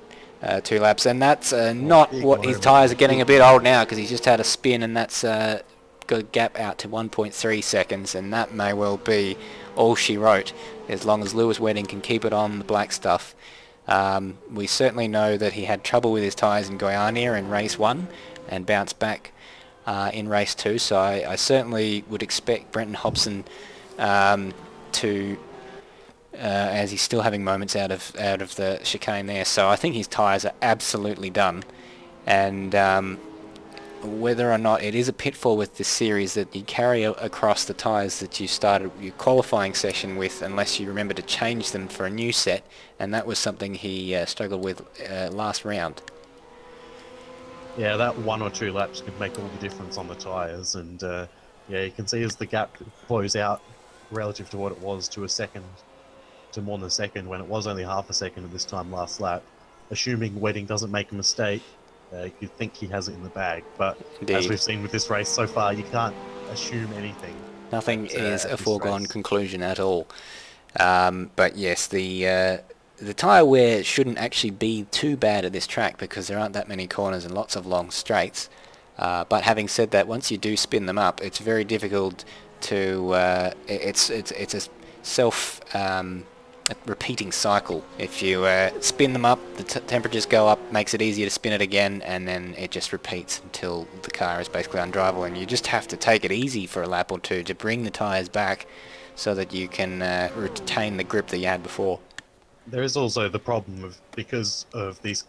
2 laps, and that's not what his tyres are getting a bit old now, because he's just had a spin, and that's got a gap out to 1.3 seconds, and that may well be all she wrote, as long as Lewis Wedding can keep it on the black stuff. We certainly know that he had trouble with his tyres in Guyana in race 1 and bounced back in race 2, so I certainly would expect Brenton Hobson to as he's still having moments out of the chicane there, so I think his tyres are absolutely done. And whether or not it is a pitfall with this series that you carry across the tyres that you started your qualifying session with, unless you remember to change them for a new set, and that was something he struggled with last round. Yeah, that 1 or 2 laps could make all the difference on the tyres, and yeah, you can see as the gap flows out relative to what it was to more than a second, when it was only half a second at this time last lap. Assuming Wedding doesn't make a mistake, you'd think he has it in the bag, but indeed, as we've seen with this race so far, you can't assume anything. Nothing is a foregone conclusion at all. But yes, the tyre wear shouldn't actually be too bad at this track, because there aren't that many corners and lots of long straights. But having said that, once you do spin them up, it's very difficult to... it's a self... repeating cycle. If you spin them up, the temperatures go up, makes it easier to spin it again, and then it just repeats until the car is basically undrivable, and you just have to take it easy for a lap or two to bring the tyres back so that you can retain the grip that you had before. There is also the problem of because of this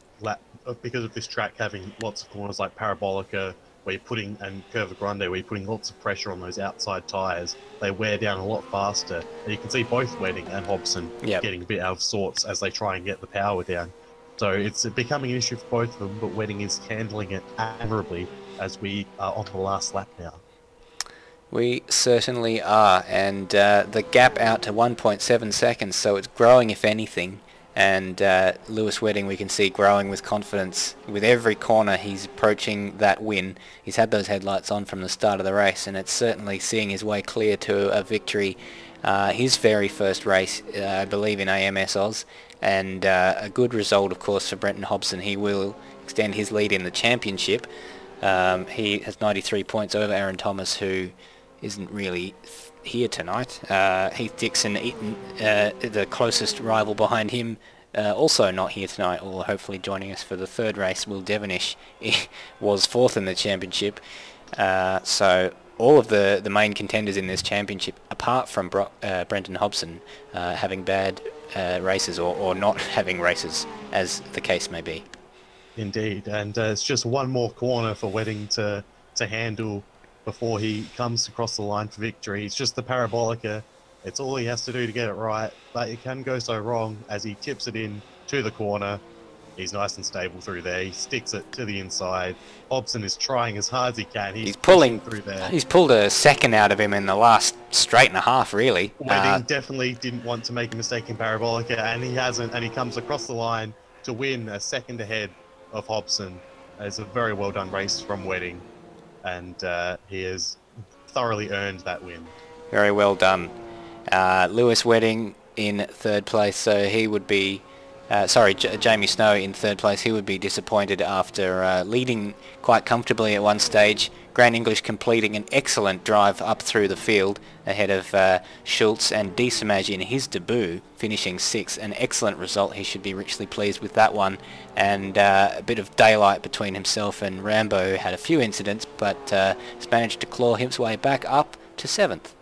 track having lots of corners like Parabolica, where you're putting, and Curva Grande, where you're putting lots of pressure on those outside tyres, they wear down a lot faster. And you can see both Wedding and Hobson getting a bit out of sorts as they try and get the power down. So it's becoming an issue for both of them, but Wedding is handling it admirably as we are on the last lap now. We certainly are, and the gap out to 1.7 seconds, so it's growing if anything. And Lewis Wedding, we can see growing with confidence. With every corner he's approaching that win. He's had those headlights on from the start of the race, and it's certainly seeing his way clear to a victory. His very first race, I believe, in AMS Oz, and a good result, of course, for Brenton Hobson. He will extend his lead in the championship. He has 93 points over Aaron Thomas, who isn't really here tonight. Heath Dixon, the closest rival behind him, also not here tonight, or hopefully joining us for the third race. Will Devonish was fourth in the championship. So all of the main contenders in this championship, apart from Brenton Hobson, having bad races or not having races, as the case may be. Indeed, and it's just one more corner for Wedding to handle before he comes across the line for victory. It's just the parabolica. It's all he has to do to get it right, but it can go so wrong as he tips it in to the corner. He's nice and stable through there. He sticks it to the inside. Hobson is trying as hard as he can. He's pulling through there. He's pulled a second out of him in the last straight and a half, really. Wedding definitely didn't want to make a mistake in parabolica, and he hasn't, and he comes across the line to win a second ahead of Hobson. It's a very well done race from Wedding, and he has thoroughly earned that win. Very well done. Lewis Wedding in third place, so he would be... Jamie Snow in third place. He would be disappointed after leading quite comfortably at one stage. Grant English completing an excellent drive up through the field ahead of Schultz, and Desamage in his debut finishing sixth. An excellent result. He should be richly pleased with that one. And a bit of daylight between himself and Rambo, who had a few incidents, but has managed to claw his way back up to seventh.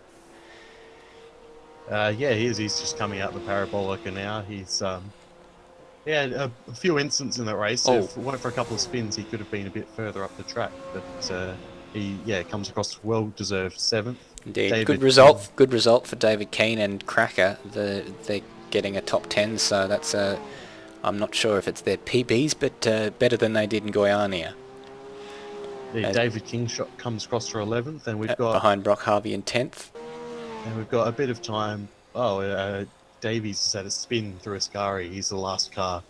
Yeah, he is. He's just coming out the parabolica now. He's a few incidents in that race. If it weren't for a couple of spins, he could have been a bit further up the track. But he comes across well-deserved seventh. Indeed, good result. Good result for David Keane and Cracker. They're getting a top 10, so that's I'm not sure if it's their PBs, but better than they did in Goiânia. David King comes across for 11th, and we've got behind Brock Harvey in 10th. And we've got a bit of time. Davies has had a spin through Ascari. He's the last car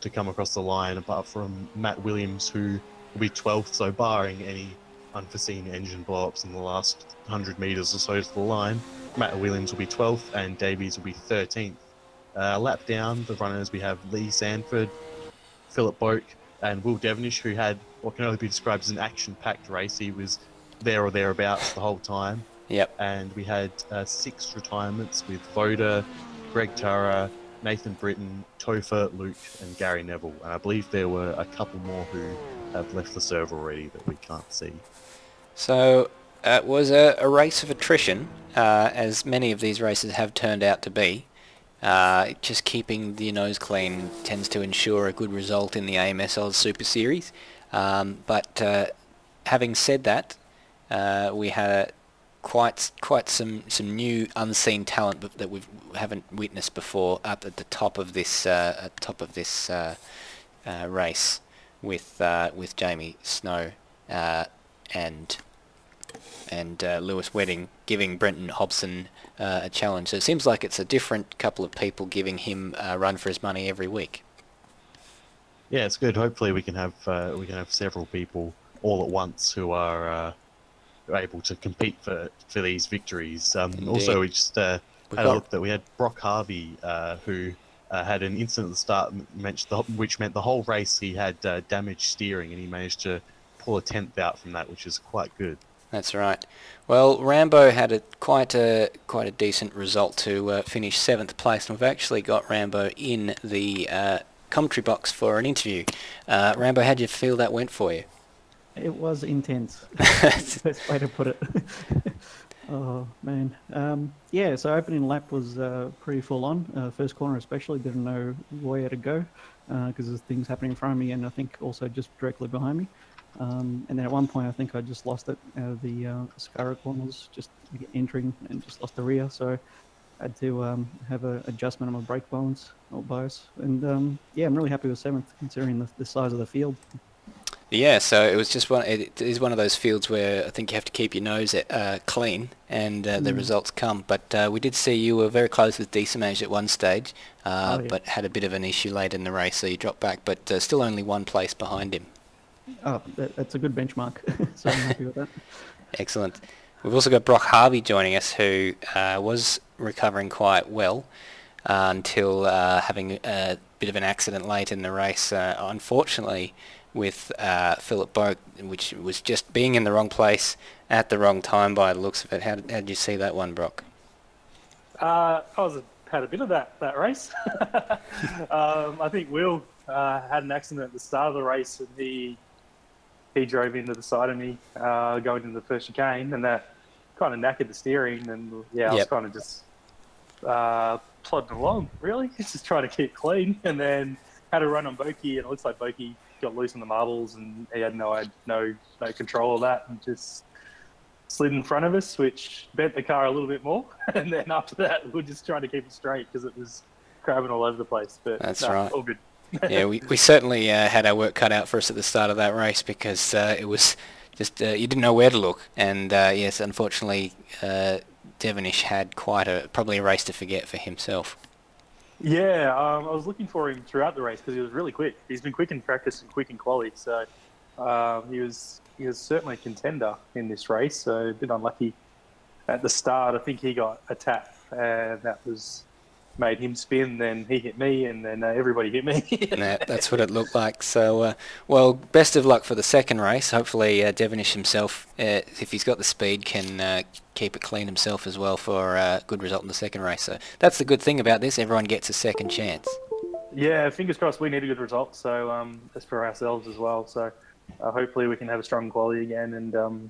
to come across the line, apart from Matt Williams, who will be 12th. So barring any unforeseen engine blow-ups in the last 100 metres or so to the line, Matt Williams will be 12th and Davies will be 13th. Lap down, the runners, we have Lee Sanford, Philip Boak, and Will Devonish, who had what can only be described as an action-packed race. He was there or thereabouts the whole time. Yep. And we had 6 retirements with Voda, Greg Tara, Nathan Britton, Topher, Luke, and Gary Neville. And I believe there were a couple more who have left the server already that we can't see. So it was a race of attrition, as many of these races have turned out to be. Just keeping your nose clean tends to ensure a good result in the AMS Oz Super Series. But having said that, we had quite some new unseen talent that we haven't witnessed before up at the top of this race with Jamie Snow and Lewis Wedding giving Brenton Hobson a challenge. So it seems like it's a different couple of people giving him a run for his money every week. Yeah, it's good. Hopefully we can have several people all at once who are able to compete for these victories. Also, we just had a look that we had Brock Harvey, who had an incident at the start, which meant the whole race he had damaged steering, and he managed to pull a 10th out from that, which is quite good. That's right. Well, Rambo had quite a decent result to finish 7th place, and we've actually got Rambo in the commentary box for an interview. Rambo, how did you feel that went for you? It was intense. That's the best way to put it. Oh, man. Yeah, so opening lap was pretty full on. First corner especially, didn't know where to go because there's things happening in front of me and I think also just directly behind me. And then at one point I think I just lost it out of the Scarra corners, just entering and just lost the rear. So I had to have an adjustment on my brake balance or bias. And yeah, I'm really happy with 7th considering the size of the field. Yeah, so it was just one. It is one of those fields where I think you have to keep your nose clean, and the results come. But we did see you were very close with Decimage at one stage, Oh, yeah. but had a bit of an issue late in the race, so you dropped back. But still only one place behind him. Oh, that's a good benchmark. So I'm happy with that. Excellent. We've also got Brock Harvey joining us, who was recovering quite well until having a bit of an accident late in the race. Unfortunately, with Philip Boak, which was just being in the wrong place at the wrong time by the looks of it. How did you see that one, Brock? Had a bit of that race. I think Will had an accident at the start of the race, and he drove into the side of me going into the first chicane, and that kind of knackered the steering. And I was kind of just plodding along, really, just trying to keep clean, and then had a run on Boki, and it looks like Boki got loose on the marbles, and he had no control of that, and just slid in front of us, which bent the car a little bit more. And then after that, we were just trying to keep it straight because it was crabbing all over the place. But that's right. All good. Yeah, we certainly had our work cut out for us at the start of that race, because it was just you didn't know where to look. And yes, unfortunately, Devonish had probably a race to forget for himself. Yeah, I was looking for him throughout the race because he was really quick. He's been quick in practice and quick in quali, so he was certainly a contender in this race. So a bit unlucky at the start. I think he got a tap, and that made him spin. Then he hit me, and then everybody hit me. That's what it looked like. So, well, best of luck for the second race. Hopefully, Devonish himself, if he's got the speed, can keep it clean himself as well for a good result in the second race. So that's the good thing about this. Everyone gets a second chance. Yeah, fingers crossed. We need a good result. So that's for ourselves as well. So hopefully we can have a strong quality again, and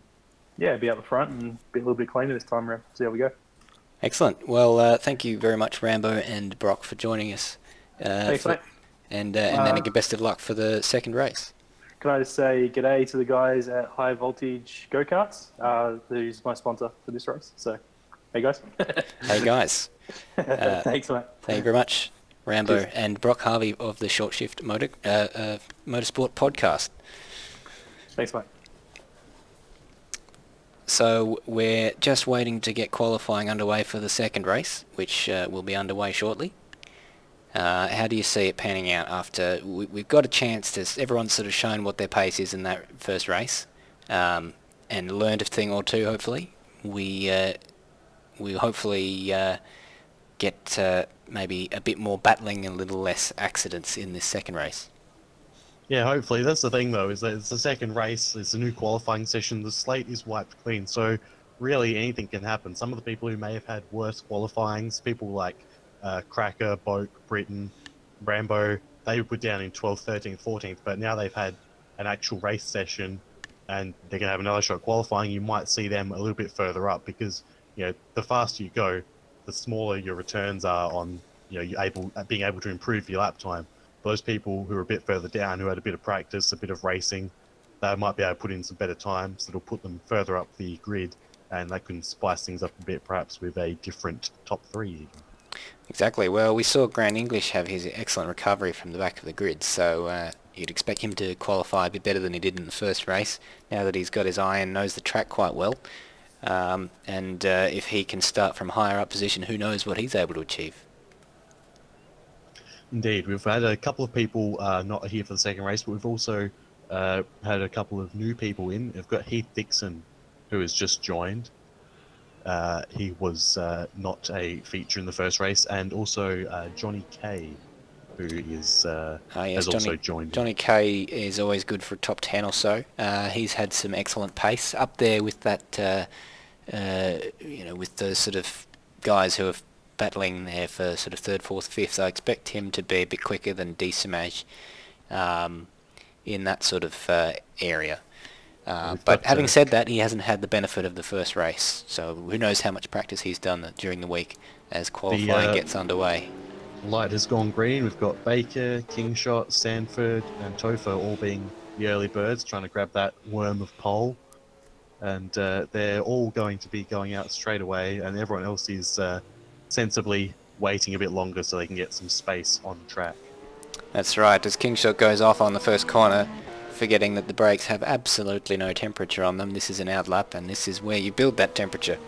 be up the front and be a little bit cleaner this time around. See how we go. Excellent. Well, thank you very much, Rambo and Brock, for joining us. Thanks, mate. And then again, best of luck for the second race. Can I just say g'day to the guys at High Voltage Go-Karts, who's my sponsor for this race. So, hey guys. Hey guys. Thanks, mate. Thank you very much, Rambo. Cheers. And Brock Harvey of the ShortShift Motorsport podcast. Thanks, mate. So we're just waiting to get qualifying underway for the second race, which will be underway shortly. How do you see it panning out after we've got a chance to... Everyone's sort of shown what their pace is in that first race, and learned a thing or two, hopefully. We hopefully get maybe a bit more battling and a little less accidents in this second race. Yeah, hopefully. That's the thing, though, is that it's the second race, it's a new qualifying session, the slate is wiped clean, so really anything can happen. Some of the people who may have had worse qualifyings, people like Cracker, Boak, Britton, Rambo, they were put down in 12th, 13th, 14th, but now they've had an actual race session and they're going to have another shot qualifying. You might see them a little bit further up because, the faster you go, the smaller your returns are on, being able to improve your lap time. Those people who are a bit further down, who had a bit of practice, a bit of racing, they might be able to put in some better times that'll put them further up the grid, and that can spice things up a bit, perhaps with a different top three. Exactly. Well, we saw Grant English have his excellent recovery from the back of the grid, so you'd expect him to qualify a bit better than he did in the first race, now that he's got his eye and knows the track quite well. And if he can start from higher up position, who knows what he's able to achieve. Indeed, we've had a couple of people not here for the second race, but we've also had a couple of new people in. We've got Heath Dixon, who has just joined. He was not a feature in the first race, and also Johnny Kay, who is has also joined. Johnny Kay is always good for top 10 or so. He's had some excellent pace up there with that, with the sort of guys who are battling there for sort of 3rd, 4th, 5th. I expect him to be a bit quicker than Decimage in that sort of area. But having said that, he hasn't had the benefit of the first race, so who knows how much practice he's done during the week as qualifying gets underway. Light has gone green. We've got Baker, Kingshot, Sanford and Topher all being the early birds trying to grab that worm of pole, and they're all going to be going out straight away, and everyone else is sensibly waiting a bit longer so they can get some space on track. That's right. As Kingshot goes off on the first corner, forgetting that the brakes have absolutely no temperature on them. This is an outlap, and this is where you build that temperature.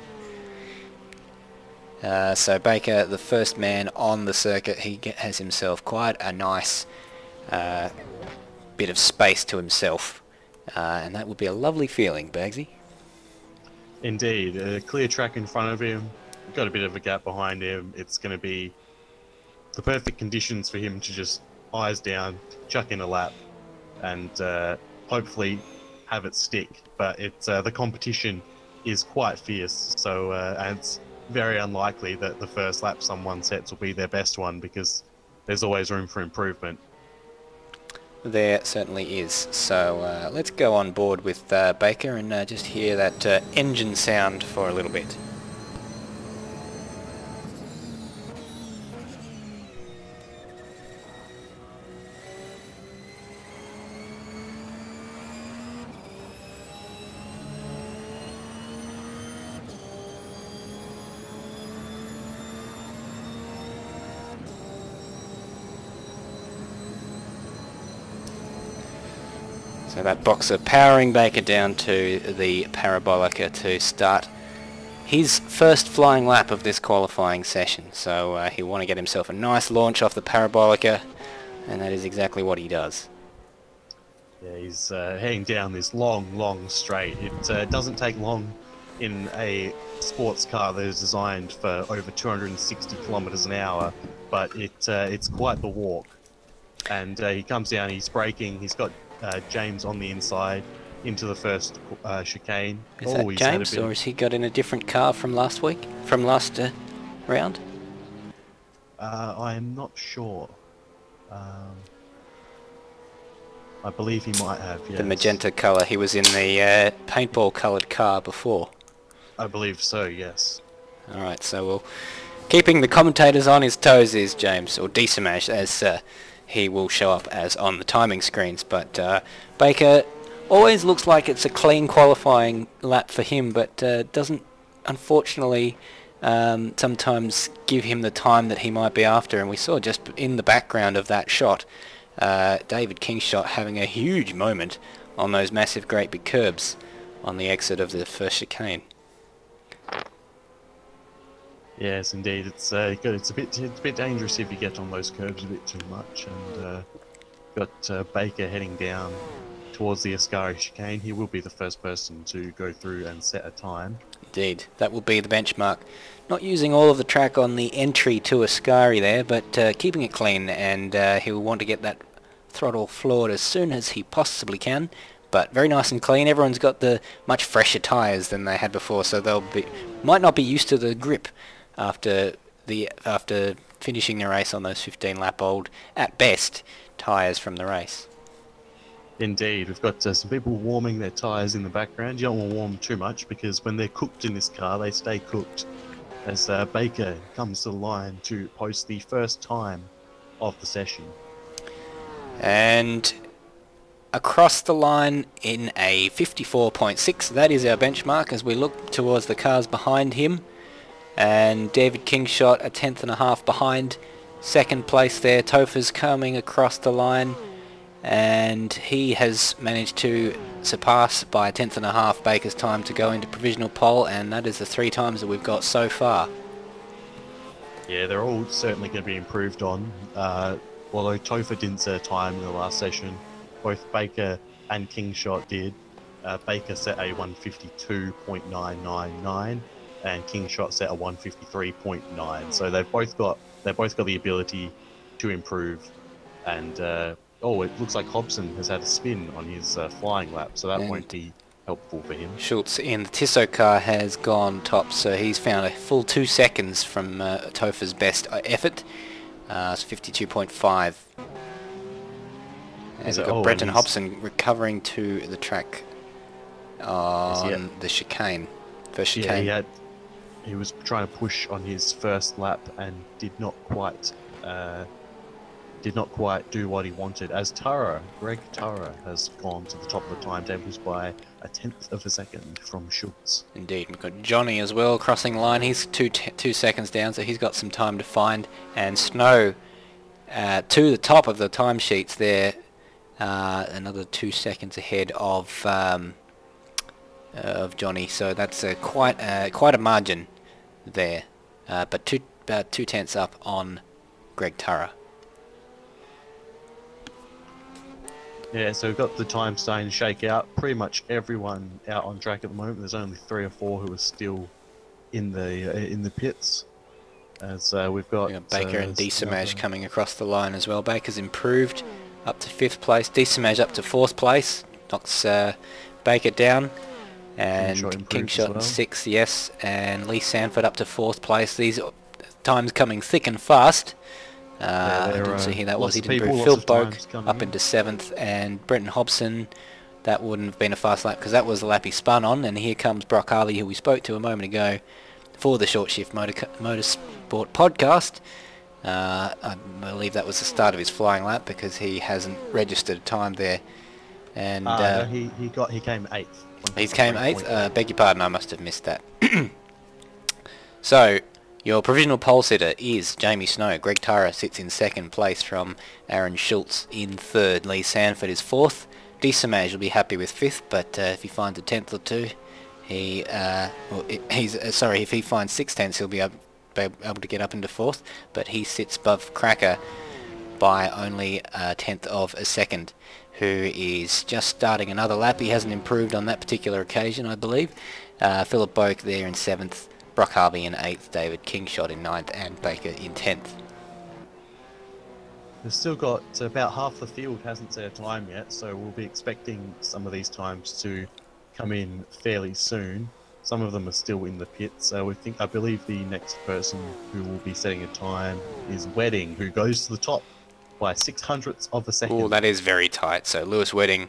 So Baker, the first man on the circuit, he has himself quite a nice bit of space to himself, and that would be a lovely feeling, Bagsy. Indeed, a clear track in front of him, got a bit of a gap behind him. It's going to be the perfect conditions for him to just eyes down, chuck in a lap, and hopefully have it stick. But it's the competition is quite fierce, so and it's very unlikely that the first lap someone sets will be their best one, because there's always room for improvement. There certainly is. So let's go on board with Baker and just hear that engine sound for a little bit. So that boxer powering Baker down to the Parabolica to start his first flying lap of this qualifying session. So he'll want to get himself a nice launch off the Parabolica, and that is exactly what he does. Yeah, he's heading down this long straight. It doesn't take long in a sports car that is designed for over 260 kilometers an hour, but it's quite the walk. And he comes down, he's braking, he's got James on the inside into the first chicane. Is that James, or has he got in a different car from last week? From last round? I'm not sure. I believe he might have, yes. The magenta colour. He was in the paintball coloured car before. I believe so, yes. Alright, so we'll... Keeping the commentators on his toes is James, or Decimage, as he will show up as on the timing screens. But Baker always looks like it's a clean qualifying lap for him, but doesn't, unfortunately, sometimes give him the time that he might be after. And we saw just in the background of that shot, David Kingshot having a huge moment on those massive great big curbs on the exit of the first chicane. Yes, indeed. It's good. It's a bit dangerous if you get on those curbs a bit too much. And got Baker heading down towards the Ascari chicane. He will be the first person to go through and set a time. Indeed, that will be the benchmark. Not using all of the track on the entry to Ascari there, but keeping it clean, and he'll want to get that throttle floored as soon as he possibly can. But very nice and clean. Everyone's got the much fresher tyres than they had before, so they'll might not be used to the grip after finishing the race on those 15-lap old, at best, tyres from the race. Indeed, we've got some people warming their tyres in the background. You don't want to warm too much, because when they're cooked in this car, they stay cooked. As Baker comes to the line to post the first time of the session. And across the line in a 54.6, that is our benchmark as we look towards the cars behind him. And David Kingshot a 10.5 behind. Second place there, Topher's coming across the line, and he has managed to surpass by a 10.5 Baker's time to go into provisional pole, and that is the 3 times that we've got so far. Yeah, they're all certainly going to be improved on. Although Topher didn't set a time in the last session, both Baker and Kingshot did. Baker set a 152.999. and Kingshot set a 153.9. So they've both got the ability to improve. And it looks like Hobson has had a spin on his flying lap, so that won't be helpful for him. Schultz in the Tissot car has gone top, so he's found a full 2 seconds from Topher's best effort. It's 52.5. And we've got Brenton Hobson recovering to the track on the chicane. First chicane. Yeah, he was trying to push on his first lap and did not quite do what he wanted. As Greg Tara has gone to the top of the timetables by a 1/10 of a second from Schultz. Indeed, we've got Johnny as well crossing the line. He's 2 seconds down, so he's got some time to find. And Snow to the top of the timesheets there, another 2 seconds ahead of Johnny. So that's quite a margin there, but about 2/10 up on Greg Turra. Yeah, so we've got the time starting to shake out. Pretty much everyone out on track at the moment. There's only 3 or 4 who are still in the pits. As we've got Baker and Desamaj coming across the line as well. Baker's improved up to 5th place. Desamaj up to 4th place. Knocks Baker down. And Kingshot in 6th, yes. And Lee Sanford up to 4th place. These times coming thick and fast. I didn't see who that was. He didn't improve. Phil Boak up into 7th, and Brenton Hobson, that wouldn't have been a fast lap because that was the lap he spun on. And here comes Brock Harley, who we spoke to a moment ago for the ShortShift Motorsport podcast. I believe that was the start of his flying lap because he hasn't registered a time there. And no, he came 8th. He came 8th. Beg your pardon, I must have missed that. So your provisional pole sitter is Jamie Snow. Greg Turra sits in 2nd place from Aaron Schultz in 3rd. Lee Sanford is 4th. Desamaj will be happy with 5th, but if he finds a 10th or 2, if he finds 6/10, he'll be able to get up into 4th, but he sits above Cracker by only a 1/10 of a second, who is just starting another lap. He hasn't improved on that particular occasion, I believe. Philip Boak there in 7th. Brock Harvey in 8th, David Kingshot in 9th, and Baker in 10th. They've still got about half the field hasn't set a time yet, so we'll be expecting some of these times to come in fairly soon. Some of them are still in the pits, so I believe the next person who will be setting a time is Wedding, who goes to the top by 0.06 of a second. Oh, that is very tight. So Lewis Wedding,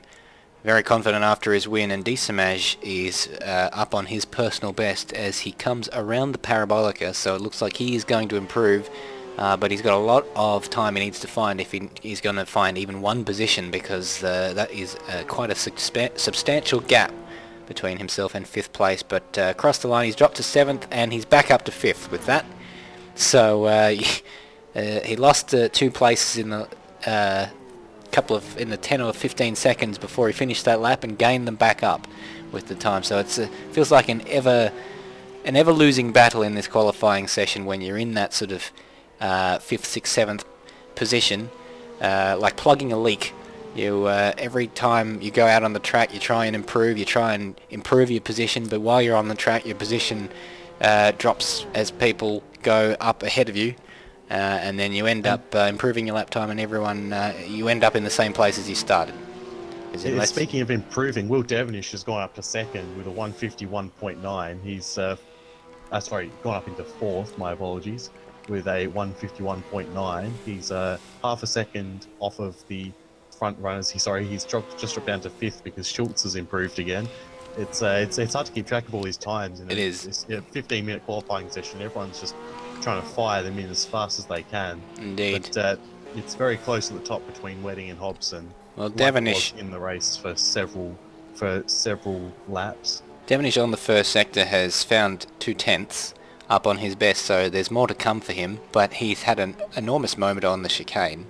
very confident after his win, and Desamaj is up on his personal best as he comes around the Parabolica, so it looks like he is going to improve, but he's got a lot of time he needs to find if he's going to find even one position, because that is quite a substantial gap between himself and 5th place. But across the line he's dropped to 7th, and he's back up to 5th with that. So he lost 2 places in the in the 10 or 15 seconds before he finished that lap, and gained them back up with the time. So it feels like an ever losing battle in this qualifying session when you're in that sort of 5th, 6th, 7th position, like plugging a leak. You every time you go out on the track, you try and improve your position, but while you're on the track, your position drops as people go up ahead of you. And then you end up improving your lap time, and everyone, you end up in the same place as you started. Speaking of improving, Will Devonish has gone up to 2nd with a 151.9. He's gone up into 4th, my apologies, with a 151.9. He's half a second off of the front runners. He's just dropped down to 5th because Schultz has improved again. It's hard to keep track of all these times. It is. It's a 15-minute qualifying session. Everyone's just trying to fire them in as fast as they can. Indeed. But it's very close at the top between Wedding and Hobson. Well, Devonish was in the race for several laps. Devonish on the first sector has found 2/10 up on his best, so there's more to come for him. But he's had an enormous moment on the chicane,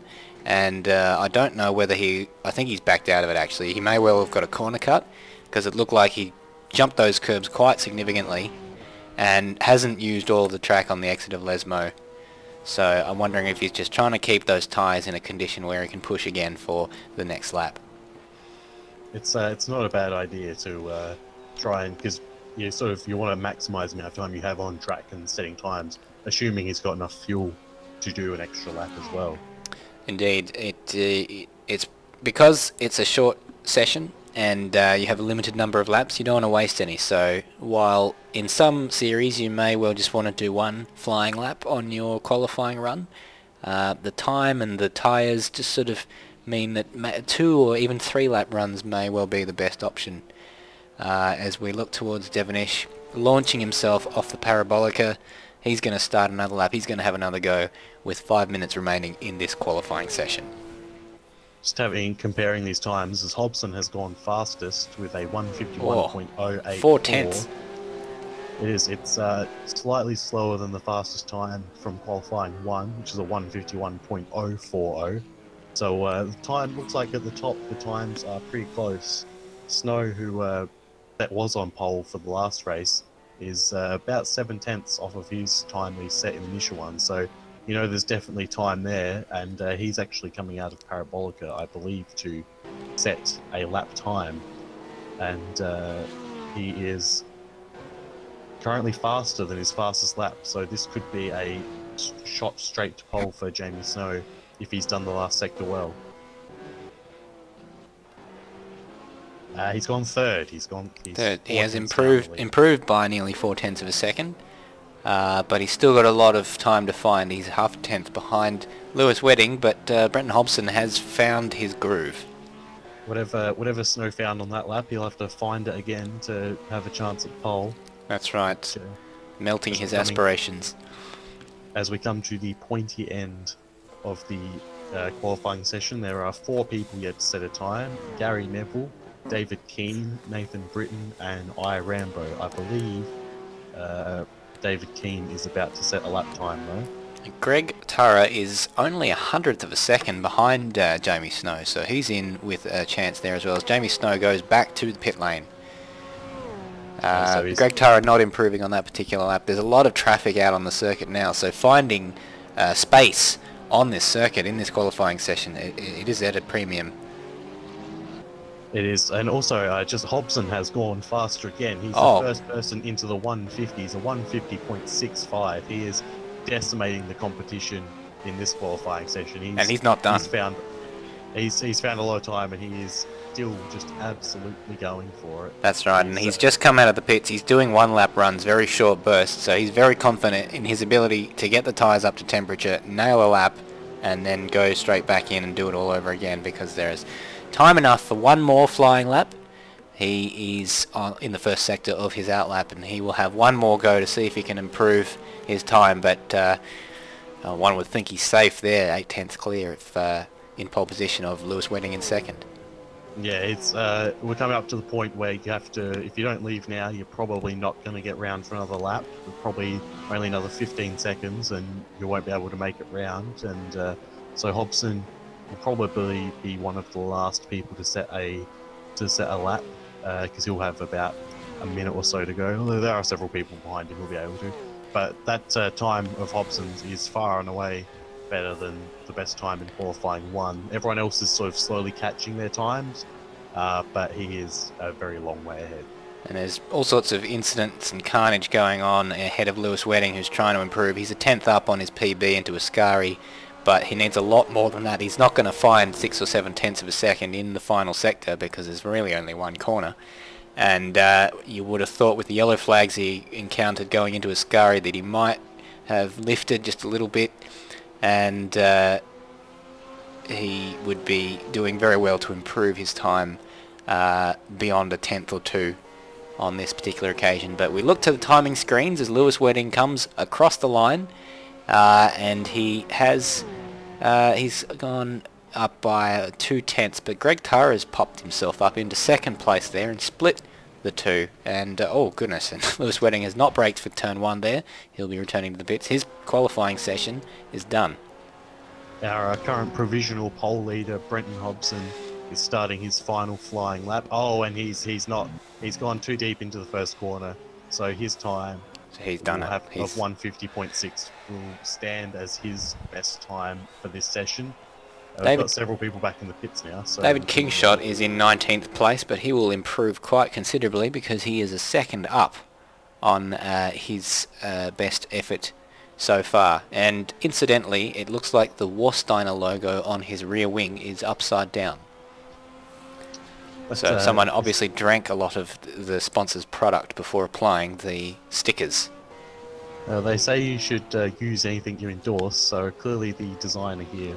and I don't know whether I think he's backed out of it actually. He may well have got a corner cut, because it looked like he jumped those curbs quite significantly and hasn't used all of the track on the exit of Lesmo. So I'm wondering if he's just trying to keep those tyres in a condition where he can push again for the next lap. It's not a bad idea to try and, because you want to maximise the amount of time you have on track and setting times, assuming he's got enough fuel to do an extra lap as well. Indeed, it's because it's a short session and you have a limited number of laps, you don't want to waste any. So while in some series you may well just want to do one flying lap on your qualifying run, the time and the tyres just sort of mean that 2 or even 3 lap runs may well be the best option. As we look towards Devonish launching himself off the Parabolica, he's going to start another lap, he's going to have another go with 5 minutes remaining in this qualifying session. Just comparing these times, as Hobson has gone fastest with a 151.084. 4/10. It is. It's slightly slower than the fastest time from qualifying 1, which is a 151.040. So the time looks like at the top the times are pretty close. Snow, who that was on pole for the last race, is about 7/10 off of his time he set in the initial one. So you know there's definitely time there, and he's actually coming out of Parabolica, I believe, to set a lap time, and he is currently faster than his fastest lap. So this could be a shot straight to pole for Jamie Snow if he's done the last sector well. He's gone third. He's third. He has 4/10 down the lead. improved by nearly 4/10 of a second, but he's still got a lot of time to find. He's half a tenth behind Lewis Wedding, but Brenton Hobson has found his groove. Whatever Snow found on that lap, he'll have to find it again to have a chance at pole. That's right. So, melting his aspirations. As we come to the pointy end of the qualifying session, there are 4 people yet to set a time: Gary Neville, David Keane, Nathan Britton, and I Rambo. I believe David Keane is about to set a lap time though. Greg Tara is only 100th of a second behind Jamie Snow, so he's in with a chance there as well, as Jamie Snow goes back to the pit lane. Greg Tara not improving on that particular lap. There's a lot of traffic out on the circuit now, so finding space on this circuit in this qualifying session, it is at a premium. It is, and also just Hobson has gone faster again. He's the first person into the 150s, a 150.65. He is decimating the competition in this qualifying session. And he's not done. He's found a lot of time, and he is still just absolutely going for it. That's right, and he's just come out of the pits. He's doing 1 lap runs, very short bursts, so he's very confident in his ability to get the tyres up to temperature, nail a lap, and then go straight back in and do it all over again, because there is time enough for 1 more flying lap. He is in the first sector of his outlap, and he will have 1 more go to see if he can improve his time, but one would think he's safe there, 8/10 clear, if in pole position of Lewis Wedding in second. Yeah, it's we're coming up to the point where you have to, if you don't leave now, you're probably not going to get round for another lap. Probably only another 15 seconds, and you won't be able to make it round. And so Hobson will probably be one of the last people to set a lap, because he'll have about a minute or so to go. Although there are several people behind him who'll be able to. But that time of Hobson's is far and away better than the best time in qualifying 1. Everyone else is sort of slowly catching their times, but he is a very long way ahead. And there's all sorts of incidents and carnage going on ahead of Lewis Wedding, who's trying to improve. He's a 10th up on his PB into Ascari, but he needs a lot more than that. He's not going to find 6 or 7/10 of a second in the final sector, because there's really only 1 corner. And you would have thought with the yellow flags he encountered going into Ascari that he might have lifted just a little bit, and he would be doing very well to improve his time beyond a 10th or 2 on this particular occasion. But we look to the timing screens as Lewis Wedding comes across the line, and he has he's gone up by 2/10, but Greg Tara has popped himself up into second place there and split the 2, and oh goodness, and Lewis Wedding has not braked for turn 1 there. He'll be returning to the pits. His qualifying session is done. Our current provisional pole leader, Brenton Hobson, is starting his final flying lap. Oh, and he's gone too deep into the first corner, so his time, so he's done it. Of 150.6 will stand as his best time for this session. We've got several people back in the pits now. So David Kingshot is in 19th place, but he will improve quite considerably, because he is a second up on his best effort so far. And incidentally, it looks like the Warsteiner logo on his rear wing is upside down. So someone obviously drank a lot of the sponsor's product before applying the stickers. They say you should use anything you endorse, so clearly the designer here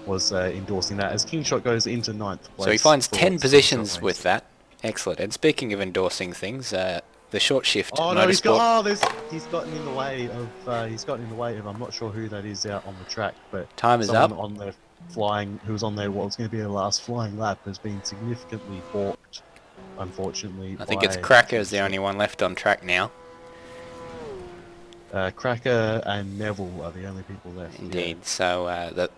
was endorsing that, as Kingshot goes into 9th place. So he finds 10 positions with that. Excellent. And speaking of endorsing things, the ShortShift motorsport. He's gotten in the way of I'm not sure who that is out on the track, but time is up. On the flying, who was on there, what was going to be the last flying lap, has been significantly balked, unfortunately. I think it's Cracker is the only one left on track now. Cracker and Neville are the only people left. Indeed. So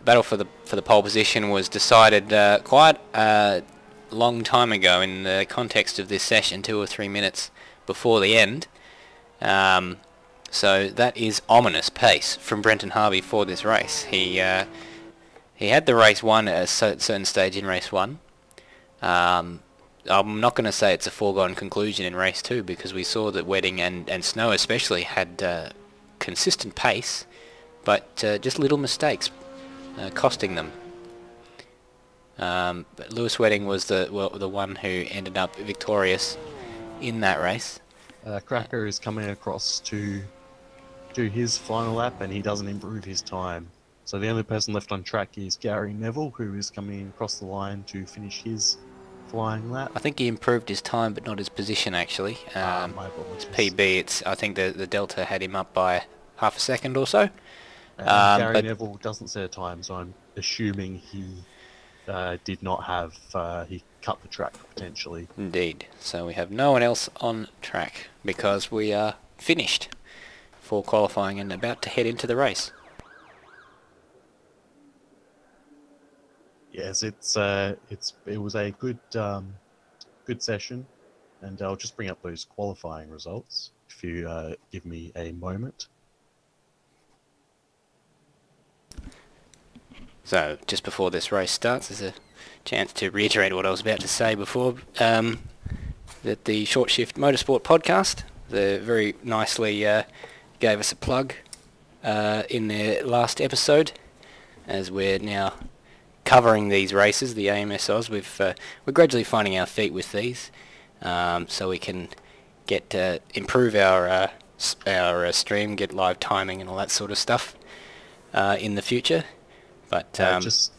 battle for the pole position was decided quite a long time ago in the context of this session, 2 or 3 minutes before the end. So that is ominous pace from Brenton Harvey for this race. He had the race won at a certain stage in race 1. I'm not going to say it's a foregone conclusion in race 2, because we saw that Wedding and Snow especially had consistent pace, but just little mistakes costing them. But Lewis Wedding was the one who ended up victorious in that race. Cracker is coming across to do his final lap, and he doesn't improve his time. So the only person left on track is Gary Neville, who is coming across the line to finish his flying lap. I think he improved his time, but not his position actually. My apologies. PB, I think the Delta had him up by half a second or so. Gary Neville doesn't set a time, so I'm assuming he did not have, he cut the track potentially. Indeed. So we have no one else on track because we are finished for qualifying and about to head into the race. Yes, it was a good good session, and I'll just bring up those qualifying results if you give me a moment. So just before this race starts, there's a chance to reiterate what I was about to say before, that the ShortShift Motorsport podcast, they very nicely gave us a plug in their last episode, as we're now covering these races, the AMS Oz. We're gradually finding our feet with these, so we can get improve our stream, get live timing and all that sort of stuff in the future. But just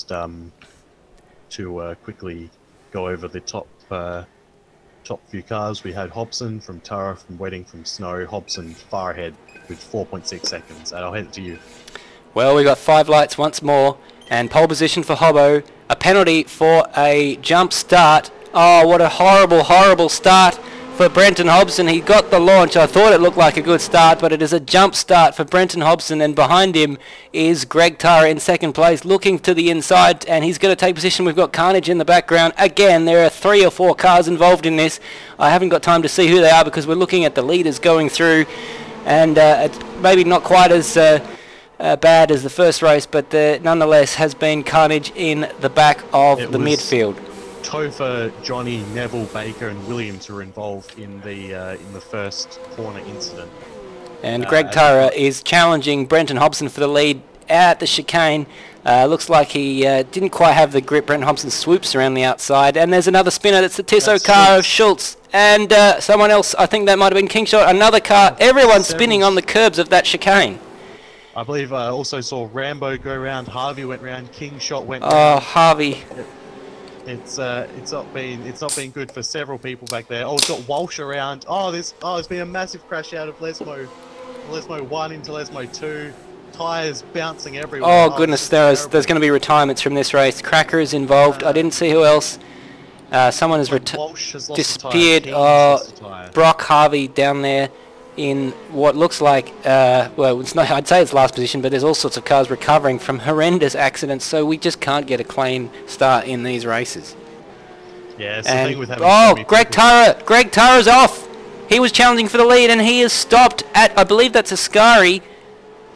to quickly go over the top few cars, we had Hobson from Tara, from Wedding, from Snow. Hobson far ahead with 4.6 seconds, and I'll hand it to you. Well, we got 5 lights once more, and pole position for Hobbo. A penalty for a jump start. Oh, what a horrible, horrible start for Brenton Hobson. He got the launch. I thought it looked like a good start, but it is a jump start for Brenton Hobson, and behind him is Greg Tara in second place, looking to the inside, and he's going to take position. We've got Carnage in the background. Again, there are 3 or 4 cars involved in this. I haven't got time to see who they are because we're looking at the leaders going through, and it's maybe not quite as bad as the first race, but there nonetheless has been carnage in the back of the midfield. Topher, Johnny, Neville, Baker, and Williams were involved in the first corner incident. And Greg Tara is challenging Brenton Hobson for the lead at the chicane. Looks like he didn't quite have the grip. Brenton Hobson swoops around the outside, and there's another spinner. That's the Tissot car of Schultz, and someone else. I think that might have been Kingshot. Another car. Everyone's spinning on the curbs of that chicane. I believe I also saw Rambo go round. Harvey went round. Kingshot went round. Oh, Harvey. It's not been good for several people back there. Oh, it's got Walsh around. There's been a massive crash out of Lesmo 1 into Lesmo 2. Tires bouncing everywhere. Oh goodness, there's going to be retirements from this race. Cracker is involved. I didn't see who else. Someone has disappeared. Brock Harvey down there in what looks like, well, it's not, I'd say it's last position, but there's all sorts of cars recovering from horrendous accidents, so we just can't get a clean start in these races. Yeah, it's the thing with having Greg Tara's off. He was challenging for the lead, and he is stopped at, I believe that's Ascari.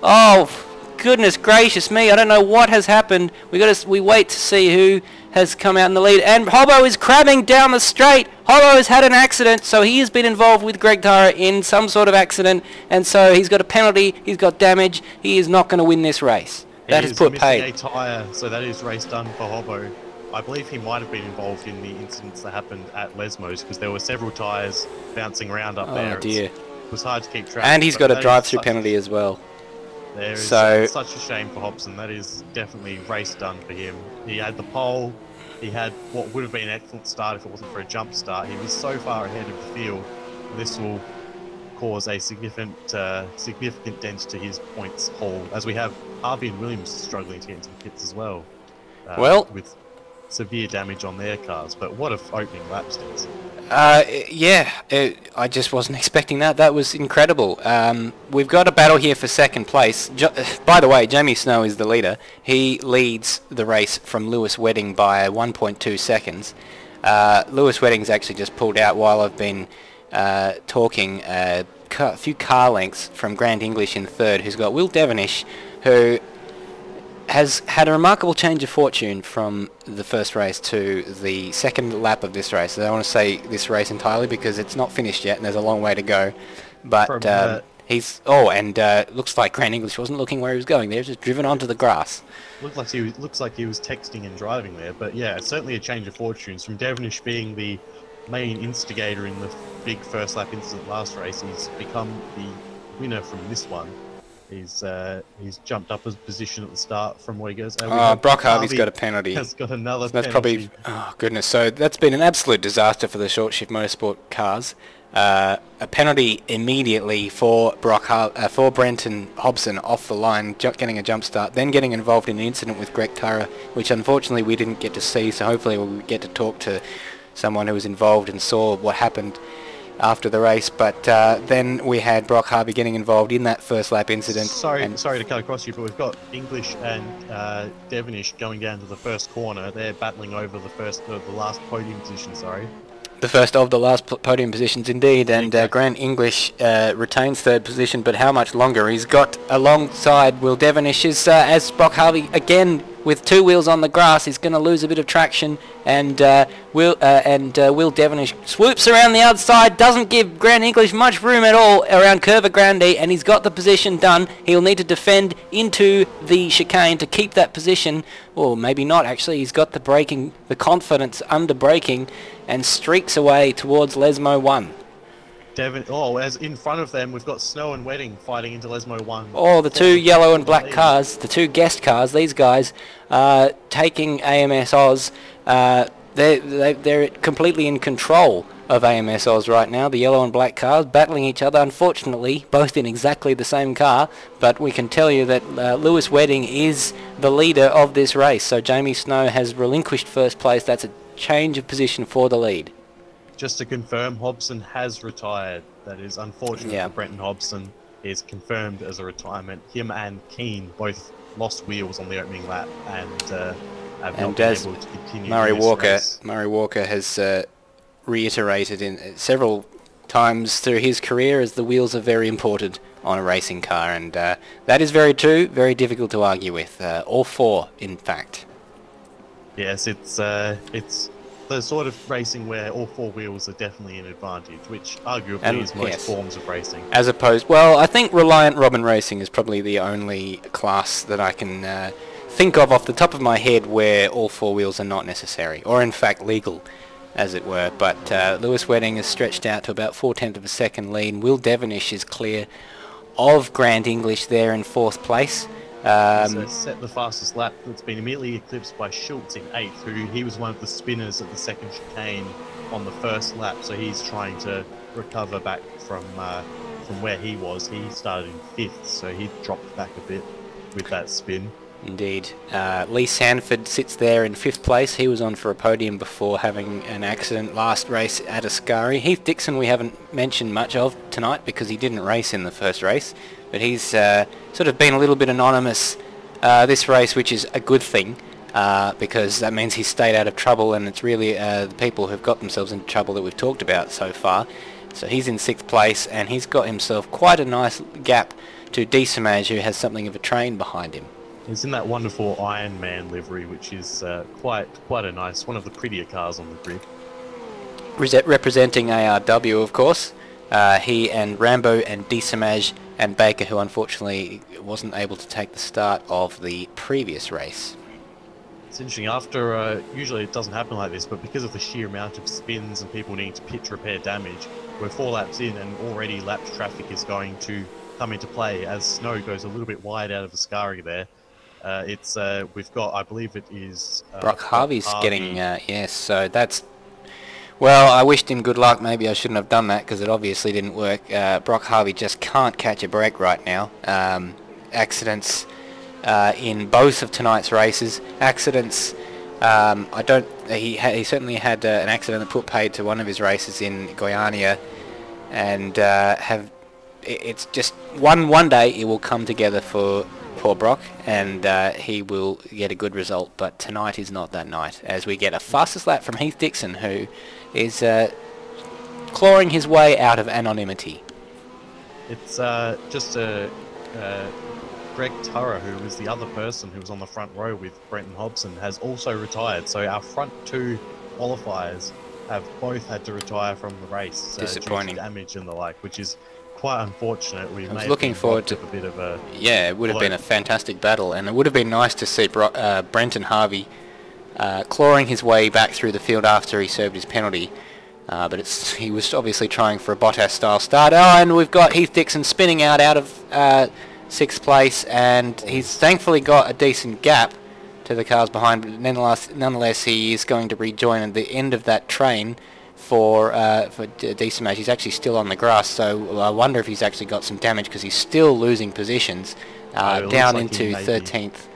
Oh, goodness gracious me, I don't know what has happened. We wait to see who has come out in the lead, and Hobbo is crabbing down the straight. Hobbo has had an accident, so he has been involved with Greg Tara in some sort of accident, and so he's got a penalty, he's got damage, he is not going to win this race. That has put paid. A tyre, so that is race done for Hobbo. I believe he might have been involved in the incidents that happened at Lesmos, because there were several tyres bouncing around up there. Oh dear. It was hard to keep track. And he's got a drive-through penalty as well. There is such a shame for Hobson. That is definitely race done for him. He had the pole. He had what would have been an excellent start if it wasn't for a jump start. He was so far ahead of the field. This will cause a significant dent to his points haul, as we have Harvey and Williams struggling to get into the pits as well. With severe damage on their cars. But what a opening lap stint. Yeah, I just wasn't expecting that. That was incredible. We've got a battle here for second place. By the way, Jamie Snow is the leader. He leads the race from Lewis Wedding by 1.2 seconds. Lewis Wedding's actually just pulled out while I've been talking a few car lengths from Grant English in third, who's got Will Devonish, who has had a remarkable change of fortune from the first race to the second lap of this race. I don't want to say this race entirely because it's not finished yet and there's a long way to go. But he's... Oh, and looks like Grant English wasn't looking where he was going there, just driven onto the grass. Looks like he was texting and driving there, but yeah, it's certainly a change of fortunes. From Devonish being the main instigator in the big first lap incident last race, he's become the winner from this one. He's jumped up a position at the start from where he goes. Brock Harvey's got a penalty. Has got another That's penalty. Probably... Oh, goodness. So that's been an absolute disaster for the short shift motorsport cars. A penalty immediately for for Brenton Hobson off the line, getting a jump start, then getting involved in an incident with Greg Turra, which unfortunately we didn't get to see, so hopefully we'll get to talk to someone who was involved and saw what happened after the race. But then we had Brock Harvey getting involved in that first lap incident. Sorry to cut across you, but we've got English and Devonish going down to the first corner. They're battling over the last podium position. Sorry. The first of the last podium positions, indeed, and Grant English retains third position, but how much longer? He's got alongside Will Devonish as Brock Harvey, again, with two wheels on the grass, he's going to lose a bit of traction, and Will Devonish swoops around the outside, doesn't give Grant English much room at all around Curva Grande, and he's got the position done. He'll need to defend into the chicane to keep that position, or maybe not actually. He's got the confidence under braking, and streaks away towards Lesmo 1. As in front of them, we've got Snow and Wedding fighting into Lesmo 1. Oh, the two yellow and black cars, the two guest cars, these guys, taking AMS Oz. They're completely in control of AMS Oz right now, the yellow and black cars, battling each other, unfortunately, both in exactly the same car, but we can tell you that Lewis Wedding is the leader of this race, so Jamie Snow has relinquished first place. That's a change of position for the lead. Just to confirm, Hobson has retired. That is unfortunate for Brenton Hobson. He is confirmed as a retirement. Him and Keane both lost wheels on the opening lap and have not been able to continue. Murray Walker has reiterated in several times through his career as the wheels are very important on a racing car, and that is very true, very difficult to argue with. All four, in fact. Yes, it's the sort of racing where all four wheels are definitely an advantage, which arguably is most forms of racing. As opposed... Well, I think Reliant Robin Racing is probably the only class that I can think of off the top of my head where all four wheels are not necessary, or in fact legal, as it were. But Lewis Wedding has stretched out to about 4/10 of a second lead. Will Devonish is clear of Grant English there in fourth place. So set the fastest lap. That's been immediately eclipsed by Schultz in 8th, he was one of the spinners at the second chicane on the first lap, so he's trying to recover back from where he was. He started in 5th, so he dropped back a bit with that spin. Indeed. Lee Sanford sits there in 5th place. He was on for a podium before having an accident last race at Ascari. Heath Dixon we haven't mentioned much of tonight because he didn't race in the first race, but he's sort of been a little bit anonymous this race, which is a good thing because that means he's stayed out of trouble, and it's really the people who've got themselves into trouble that we've talked about so far. So he's in 6th place, and he's got himself quite a nice gap to Desamage, who has something of a train behind him. He's in that wonderful Iron Man livery, which is quite a nice, one of the prettier cars on the grid. Representing ARW, of course. He and Rambo and Desamage and Baker, who unfortunately wasn't able to take the start of the previous race. It's interesting, after, usually it doesn't happen like this, but because of the sheer amount of spins and people needing to pit repair damage, we're 4 laps in and already lapped traffic is going to come into play as Snow goes a little bit wide out of Ascari there. We've got, I believe it is... Brock Harvey's getting, yes, so that's... Well, I wished him good luck. Maybe I shouldn't have done that because it obviously didn't work. Brock Harvey just can't catch a break right now. Accidents in both of tonight's races. Accidents, I don't he certainly had an accident that put paid to one of his races in Guyana, and it's just one day it will come together for Brock, and he will get a good result. But tonight is not that night, as we get a fastest lap from Heath Dixon, who is clawing his way out of anonymity. It's just Greg Turra, who was the other person who was on the front row with Brenton Hobson, has also retired. So our front two qualifiers have both had to retire from the race. Disappointing. Due to damage and the like, which is quite unfortunate. I was looking forward to a bit of a... Yeah, it would have been a fantastic battle, and it would have been nice to see Brenton Harvey clawing his way back through the field after he served his penalty. But he was obviously trying for a Bottas-style start. Oh, and we've got Heath Dixon spinning out of 6th place, and he's thankfully got a decent gap to the cars behind, but nonetheless he is going to rejoin at the end of that train for Decimage. He's actually still on the grass, so I wonder if he's actually got some damage, because he's still losing positions down into 13th.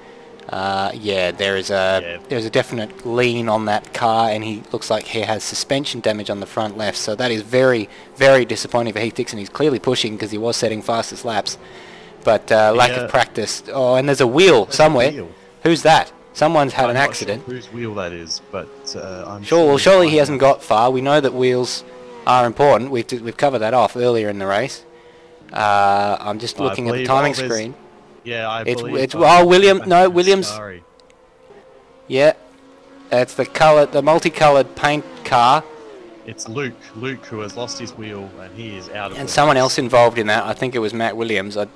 Yeah, there's a definite lean on that car, and he looks like he has suspension damage on the front left, so that is very, very disappointing for Heath Dixon. He's clearly pushing because he was setting fastest laps, but lack of practice. Oh, and there's a wheel somewhere. Who's that? Someone's had an accident. Sure whose wheel that is, but I'm sure. Well, surely he hasn't got far. We know that wheels are important. We've covered that off earlier in the race. I'm just looking at the timing screen. Yeah, I believe it's William. No, Williams. Sorry. Yeah, it's the multicolored paint car. It's Luke, who has lost his wheel, and he is out of. And someone else involved in that. I think it was Matt Williams. I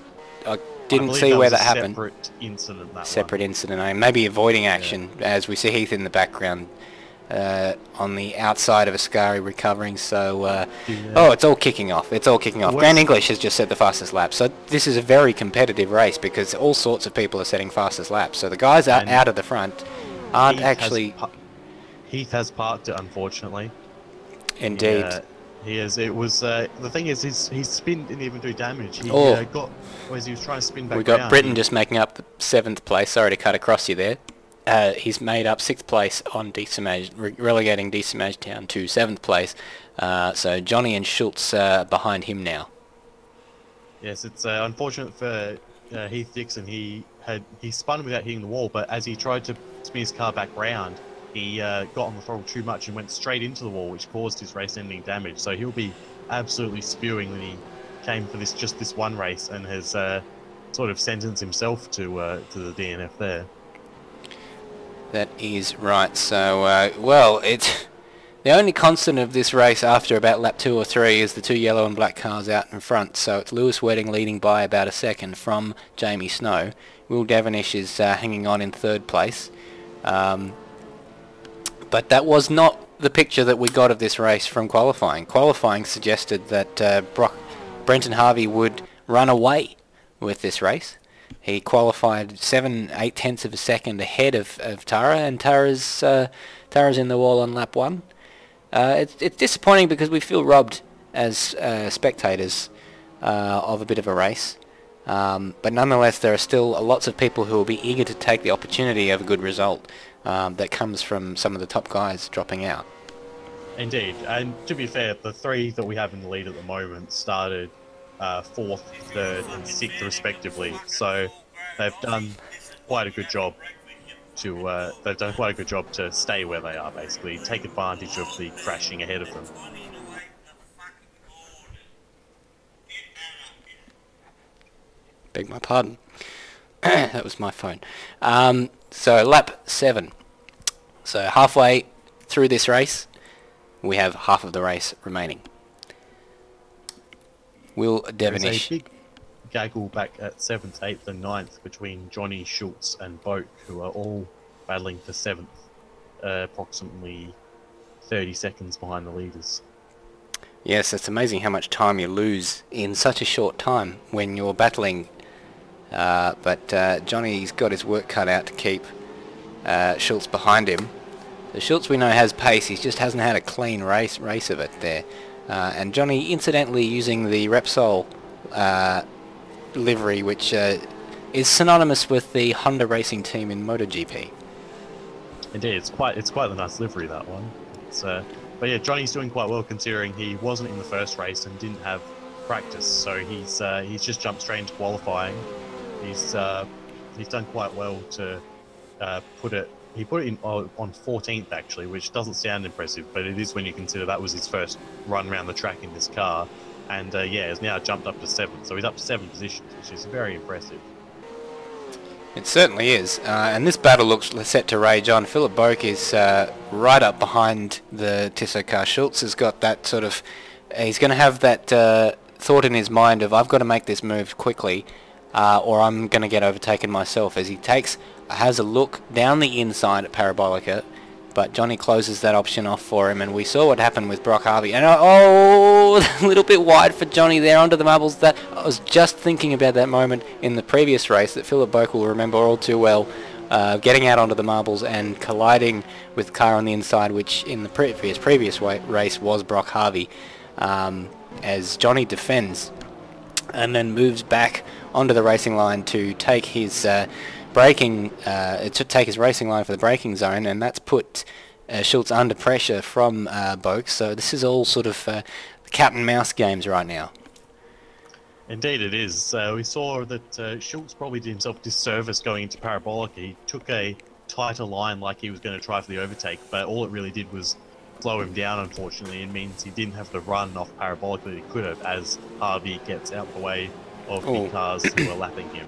didn't see where that happened. Separate incident. Separate incident. Maybe avoiding action, as we see Heath in the background on the outside of Ascari recovering. So, oh, it's all kicking off. It's all kicking off. Grant English has just set the fastest lap. So this is a very competitive race, because all sorts of people are setting fastest laps. So the guys out of the front aren't actually. Heath has parked it, unfortunately. Indeed. He is. It was the thing is his spin didn't even do damage. He got as he was trying to spin back. We got Britain just making up the 7th place. Sorry to cut across you there. He's made up 6th place on Decimage, relegating Decimage Town to 7th place. So Johnny and Schultz behind him now. Yes, it's unfortunate for Heath Dixon. He spun without hitting the wall, but as he tried to spin his car back round, he got on the throttle too much and went straight into the wall, which caused his race-ending damage. So he'll be absolutely spewing when he came for just this one race, and has sort of sentenced himself to the DNF there. That is right. So, well, it's the only constant of this race after about lap 2 or 3 is the 2 yellow and black cars out in front. So it's Lewis Wedding leading by about a second from Jamie Snow. Will Devonish is hanging on in 3rd place. But that was not the picture that we got of this race from qualifying. Qualifying suggested that Brenton Harvey would run away with this race. He qualified 7/8 of a second ahead of Tara, and Tara's in the wall on lap 1. It's disappointing, because we feel robbed as spectators of a bit of a race. But nonetheless, there are still lots of people who will be eager to take the opportunity of a good result that comes from some of the top guys dropping out. Indeed, and to be fair, the 3 that we have in the lead at the moment started 4th, 3rd, and 6th respectively. So they've done quite a good job to stay where they are, basically take advantage of the crashing ahead of them. Beg my pardon. That was my phone. So lap 7. So halfway through this race, we have half of the race remaining. Will Devonish. There's a big gaggle back at 7th, 8th and 9th between Johnny, Schultz and Boak, who are all battling for 7th, approximately 30 seconds behind the leaders. Yes, it's amazing how much time you lose in such a short time when you're battling. But Johnny's got his work cut out to keep Schultz behind him. The Schultz, we know, has pace. He just hasn't had a clean race of it there. And Johnny, incidentally, using the Repsol livery, which is synonymous with the Honda racing team in MotoGP. Indeed, it's quite the nice livery, that one. But yeah, Johnny's doing quite well considering he wasn't in the first race and didn't have practice, so he's just jumped straight into qualifying. He's done quite well to put it. He put it in on 14th actually, which doesn't sound impressive, but it is when you consider that was his first run around the track in this car, and yeah, has now jumped up to 7th, so he's up to 7 positions, which is very impressive. It certainly is, and this battle looks set to rage on. Philip Boak is right up behind the Tissot car. Schultz has got that sort of... he's going to have that thought in his mind of, I've got to make this move quickly, or I'm going to get overtaken myself, as he has a look down the inside at Parabolica, but Johnny closes that option off for him, and we saw what happened with Brock Harvey. And oh, a little bit wide for Johnny there onto the marbles. That I was just thinking about that moment in the previous race that Philip Boak will remember all too well, getting out onto the marbles and colliding with the car on the inside, which in the previous race was Brock Harvey, as Johnny defends and then moves back onto the racing line to take his racing line for the braking zone, and that's put Schultz under pressure from Boak. So this is all sort of cat and mouse games right now. Indeed it is. We saw that Schultz probably did himself disservice going into Parabolica. He took a tighter line like he was going to try for the overtake, but all it really did was slow him down, unfortunately. It means he didn't have the run off Parabolica that he could have, as Harvey gets out the way of the cars who are lapping him.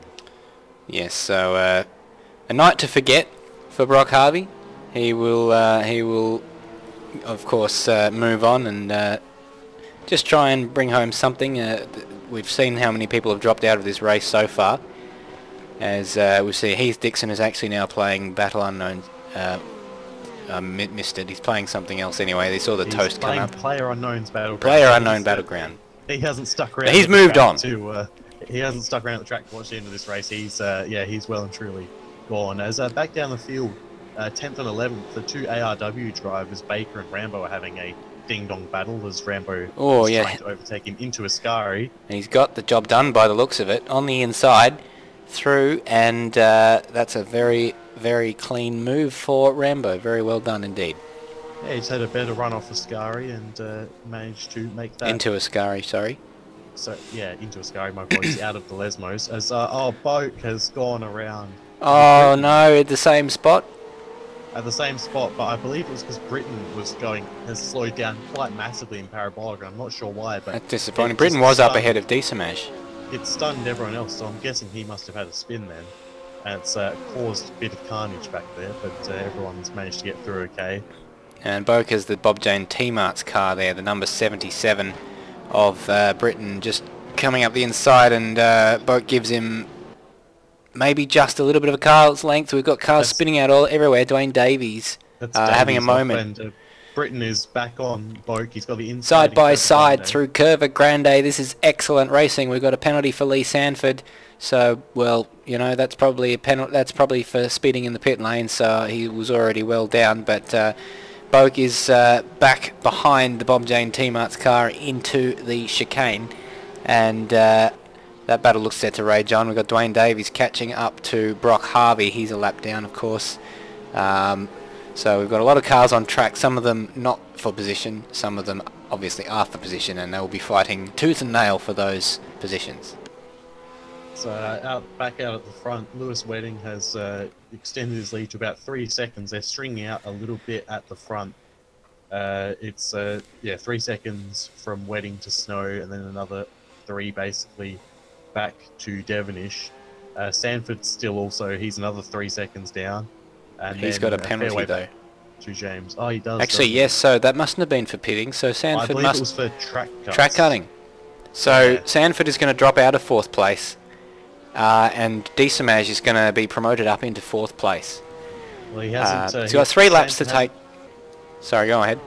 Yes, so a night to forget for Brock Harvey. He will, of course, move on and just try and bring home something. We've seen how many people have dropped out of this race so far. As we see, Heath Dixon is actually now playing Battle Unknown. Missed it. He's playing something else anyway. They saw the toast come up. Player Unknown's Battleground. Player Unknown Battleground. He hasn't stuck around. He's moved on. He hasn't stuck around the track to watch the end of this race. He's well and truly gone. As back down the field, 10th and 11th, the two ARW drivers, Baker and Rambo, are having a ding-dong battle as Rambo is trying to overtake him into Ascari. And he's got the job done by the looks of it. On the inside, through, and that's a very, very clean move for Rambo. Very well done indeed. Yeah, he's had a better run off Ascari and managed to make that... Into Ascari, sorry. So, yeah, into Ascari, my apologies, out of the Lesmos. As, Boak has gone around... Oh, no, at the same spot? At the same spot, but I believe it was because Britain has slowed down quite massively in Parabolica. I'm not sure why, but... That's disappointing. Britain was up ahead of D-Smash. It stunned everyone else, so I'm guessing he must have had a spin then. And it's caused a bit of carnage back there, but everyone's managed to get through okay. And Boak has the Bob Jane T-Mart's car there, the number 77 of Britain, just coming up the inside, and Boak gives him maybe just a little bit of a car's length. We've got cars spinning out everywhere. Dwayne Davies having a moment. Britain is back on Boak. He's got the inside. Side by side through Curva Grande. This is excellent racing. We've got a penalty for Lee Sanford. So, well, you know, that's probably a penalty. That's probably for speeding in the pit lane. So he was already well down. But Boak is back behind the Bob Jane T-Mart's car into the chicane, and that battle looks set to rage on. We've got Dwayne Davies catching up to Brock Harvey. He's a lap down, of course. So we've got a lot of cars on track, some of them not for position, some of them obviously are for position, and they will be fighting tooth and nail for those positions. So back out at the front, Lewis Wedding has extended his lead to about 3 seconds. They're stringing out a little bit at the front. It's 3 seconds from Wedding to Snow, and then another 3 basically back to Devonish. Sanford's still also, he's another 3 seconds down. And he's got a penalty though. To James. Oh, he does. Actually, yes, so that mustn't have been for pitting, so Sanford I believe it was for track cuts. Track cutting. So Sanford is going to drop out of 4th place, and Desamage is going to be promoted up into 4th place. Well, he hasn't... he's got 3 laps to take. Sorry, go ahead.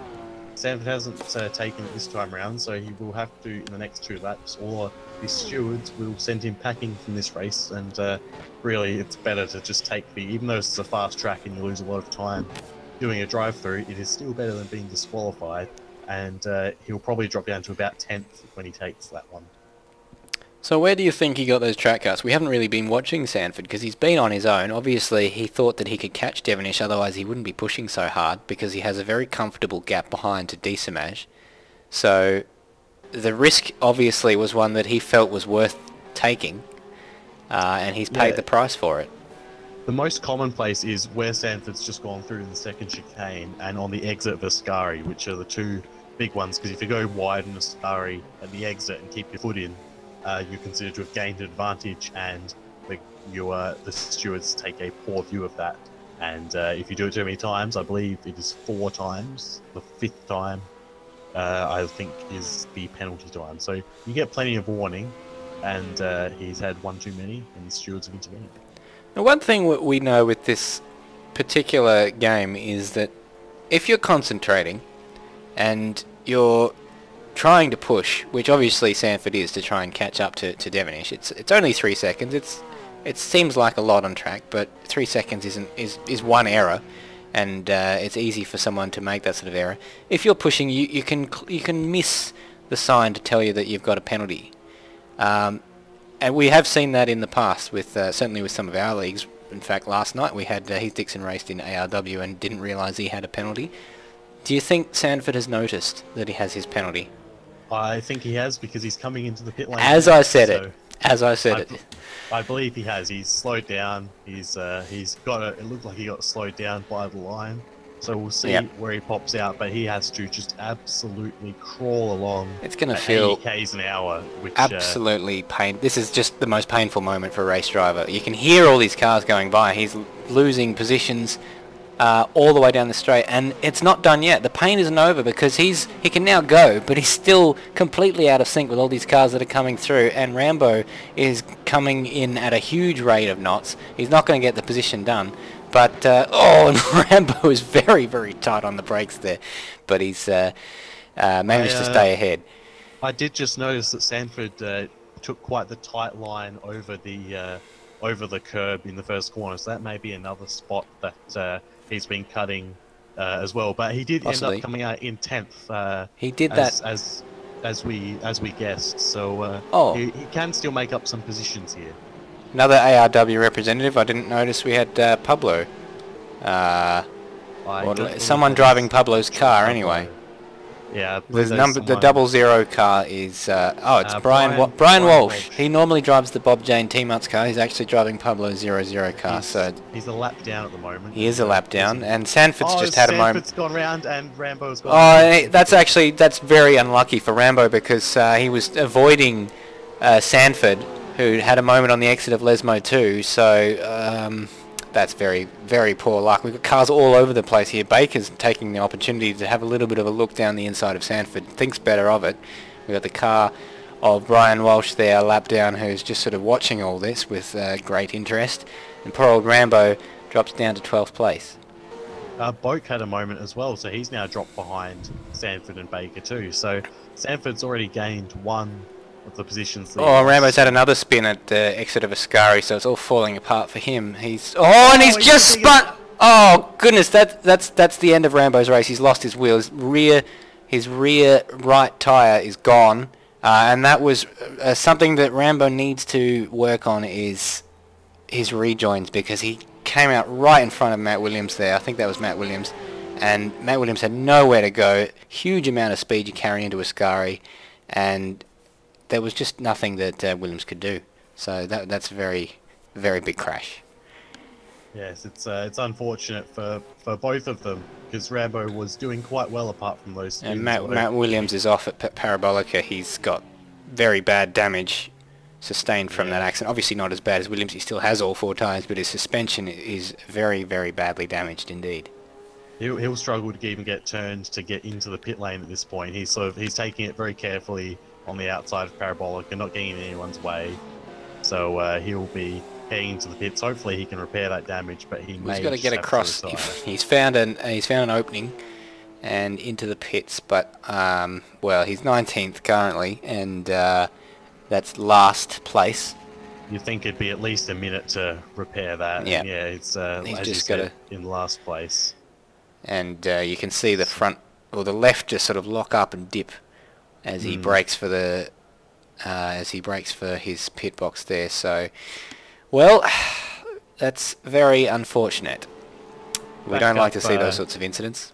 Sanford hasn't taken it this time around, so he will have to in the next 2 laps, or the stewards will send him packing from this race, and really it's better to just take even though it's a fast track and you lose a lot of time doing a drive-through, it is still better than being disqualified, and he'll probably drop down to about 10th when he takes that one. So where do you think he got those track cuts? We haven't really been watching Sanford because he's been on his own. Obviously, he thought that he could catch Devonish, otherwise he wouldn't be pushing so hard because he has a very comfortable gap behind to Desamaj. So the risk obviously was one that he felt was worth taking, and he's paid the price for it. The most commonplace is where Sanford's just gone through in the second chicane and on the exit of Ascari, which are the two big ones, because if you go wide in Ascari at the exit and keep your foot in, you consider to have gained an advantage, and the stewards take a poor view of that. And if you do it too many times, I believe it is 4 times, the 5th time, I think, is the penalty time. So you get plenty of warning, and he's had one too many, and the stewards have intervened. Now, one thing we know with this particular game is that if you're concentrating and you're trying to push, which obviously Sanford is to try and catch up to Devonish, it's only 3 seconds. It seems like a lot on track, but 3 seconds is one error, and it's easy for someone to make that sort of error. If you're pushing, you can miss the sign to tell you that you've got a penalty. And we have seen that in the past, with certainly with some of our leagues. In fact, last night we had Heath Dixon raced in ARW and didn't realise he had a penalty. Do you think Sanford has noticed that he has his penalty? I think he has, because he's coming into the pit lane. As I said it. I believe he has. He's slowed down. He's got it looked like he got slowed down by the line. So we'll see where he pops out, but he has to just absolutely crawl along. It's going to feel 80 k's an hour, which absolutely This is just the most painful moment for a race driver. You can hear all these cars going by. He's losing positions all the way down the straight, and it's not done yet. The pain isn't over because he can now go, but he's still completely out of sync with all these cars that are coming through. And Rambo is coming in at a huge rate of knots. He's not going to get the position done. But, and Rambo is very, very tight on the brakes there. But he's managed to stay ahead. I did just notice that Sanford took quite the tight line over the curb in the first corner. So that may be another spot that he's been cutting as well. But he did end up coming out in 10th. He did that as we guessed. So he can still make up some positions here. Another ARW representative. I didn't notice we had Pablo. Someone driving Pablo's car anyway. Yeah. The 00 car is it's Brian Walsh. He normally drives the Bob Jane T-Muts car. He's actually driving Pablo's 00 car. He's a lap down at the moment. He is a lap down, and Sanford's just had a moment. Sanford's gone round and Rambo's gone. That's very unlucky for Rambo, because he was avoiding Sanford, who had a moment on the exit of Lesmo too. So that's very, very poor luck. We've got cars all over the place here. Baker's taking the opportunity to have a little bit of a look down the inside of Sanford. Thinks better of it. We've got the car of Brian Walsh there, lap down, who's just sort of watching all this with great interest. And poor old Rambo drops down to 12th place. Boak had a moment as well, so he's now dropped behind Sanford and Baker too. So Sanford's already gained one of the positions. Rambo's had another spin at the exit of Ascari, so it's all falling apart for him. He's just spun. Oh goodness, that's the end of Rambo's race. He's lost his wheel. His rear right tyre is gone, and that was something that Rambo needs to work on, is his rejoins, because he came out right in front of Matt Williams there. I think that was Matt Williams, and Matt Williams had nowhere to go. Huge amount of speed you carry into Ascari, and there was just nothing that Williams could do. So that's a very, very big crash. Yes, it's unfortunate for both of them, because Rambo was doing quite well apart from those spins. And Matt Williams is off at Parabolica. He's got very bad damage sustained from that accident. Obviously not as bad as Williams. He still has all 4 tyres, but his suspension is very, very badly damaged indeed. He'll struggle to even get turned to get into the pit lane at this point. He's taking it very carefully on the outside of Parabolic and not getting in anyone's way. So he'll be heading into the pits. Hopefully he can repair that damage, but he's got to get across. He's found an opening and into the pits, but he's 19th currently, and that's last place. You'd think it'd be at least a minute to repair that. Yeah, it's he's as just you said, in last place. And you can see the front or the left just sort of lock up and dip as he brakes for the as he breaks for his pit box there. So, well, that's very unfortunate. We don't like to see those sorts of incidents.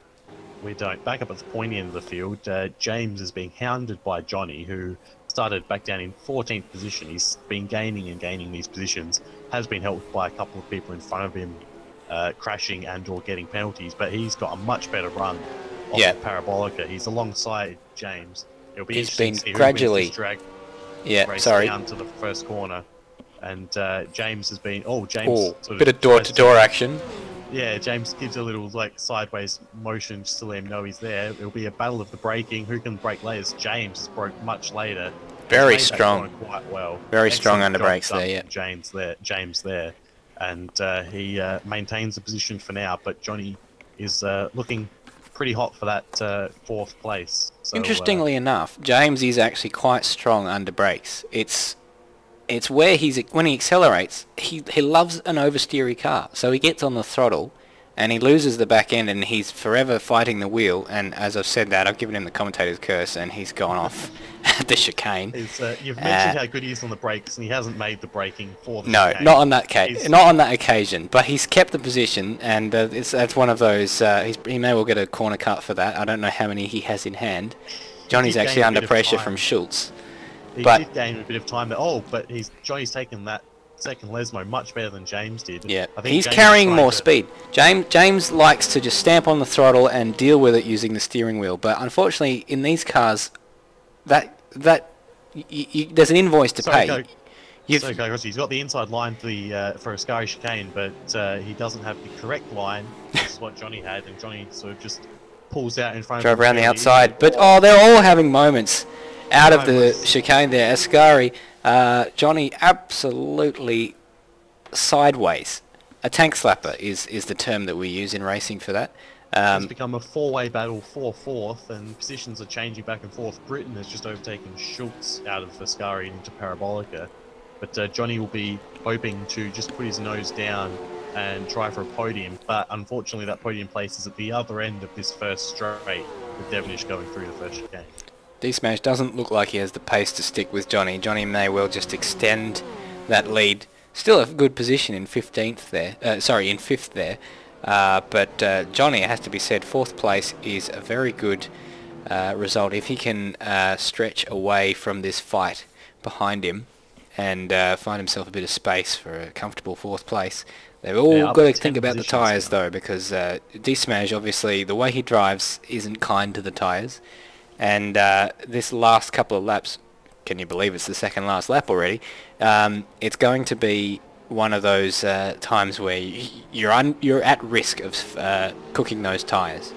We don't. Back up at the pointy end of the field, James is being hounded by Johnny, who started back down in 14th position. He's been gaining and gaining these positions, has been helped by a couple of people in front of him crashing and or getting penalties, but he's got a much better run off the Parabolica. He's alongside James. It'll be interesting to see gradually who wins this drag race down to the first corner. And James has been... James... bit of door-to-door action. Yeah, James gives a little sideways motion just to let him know he's there. It'll be a battle of the braking. Who can brake latest? James broke much later. Very strong. Quite well. Very strong under brakes there, yeah. James there. And he maintains the position for now, but Johnny is looking pretty hot for that fourth place. So, interestingly enough, James is actually quite strong under brakes. It's where when he accelerates, he loves an oversteery car. So he gets on the throttle and he loses the back end and he's forever fighting the wheel. And as I've said that, I've given him the commentator's curse and he's gone off at the chicane. You've mentioned how good he is on the brakes and he hasn't made the braking for the chicane. No, not on that occasion. But he's kept the position and that's one of those, he may well get a corner cut for that. I don't know how many he has in hand. Johnny's actually under pressure from Schultz. He did gain a bit of time there. But Johnny's taken that second Lesmo much better than James did. Yeah, I think he's James carrying more speed. James likes to just stamp on the throttle and deal with it using the steering wheel. But unfortunately, in these cars, there's an invoice to pay. He's got the inside line for a Ascari chicane, but he doesn't have the correct line. This is what Johnny had, and Johnny sort of just pulls out in front of him. Drove around the outside. But, they're all having moments out of the chicane there. Ascari, Johnny absolutely sideways. A tank slapper is the term that we use in racing for that. It's become a four-way battle for fourth, and positions are changing back and forth. Britain has just overtaken Schultz out of Ascari into Parabolica. But Johnny will be hoping to just put his nose down and try for a podium. But unfortunately, that podium place is at the other end of this first straight, with Devonish going through the first chicane. D-Smash doesn't look like he has the pace to stick with Johnny. Johnny may well just extend that lead. Still a good position in 15th there. In 5th there. But Johnny, it has to be said, 4th place is a very good result. If he can stretch away from this fight behind him and find himself a bit of space for a comfortable 4th place. They've all got to think about the tyres though, because D-Smash, obviously, the way he drives isn't kind to the tyres. And this last couple of laps, can you believe it's the second last lap already? It's going to be one of those times where you're at risk of cooking those tyres.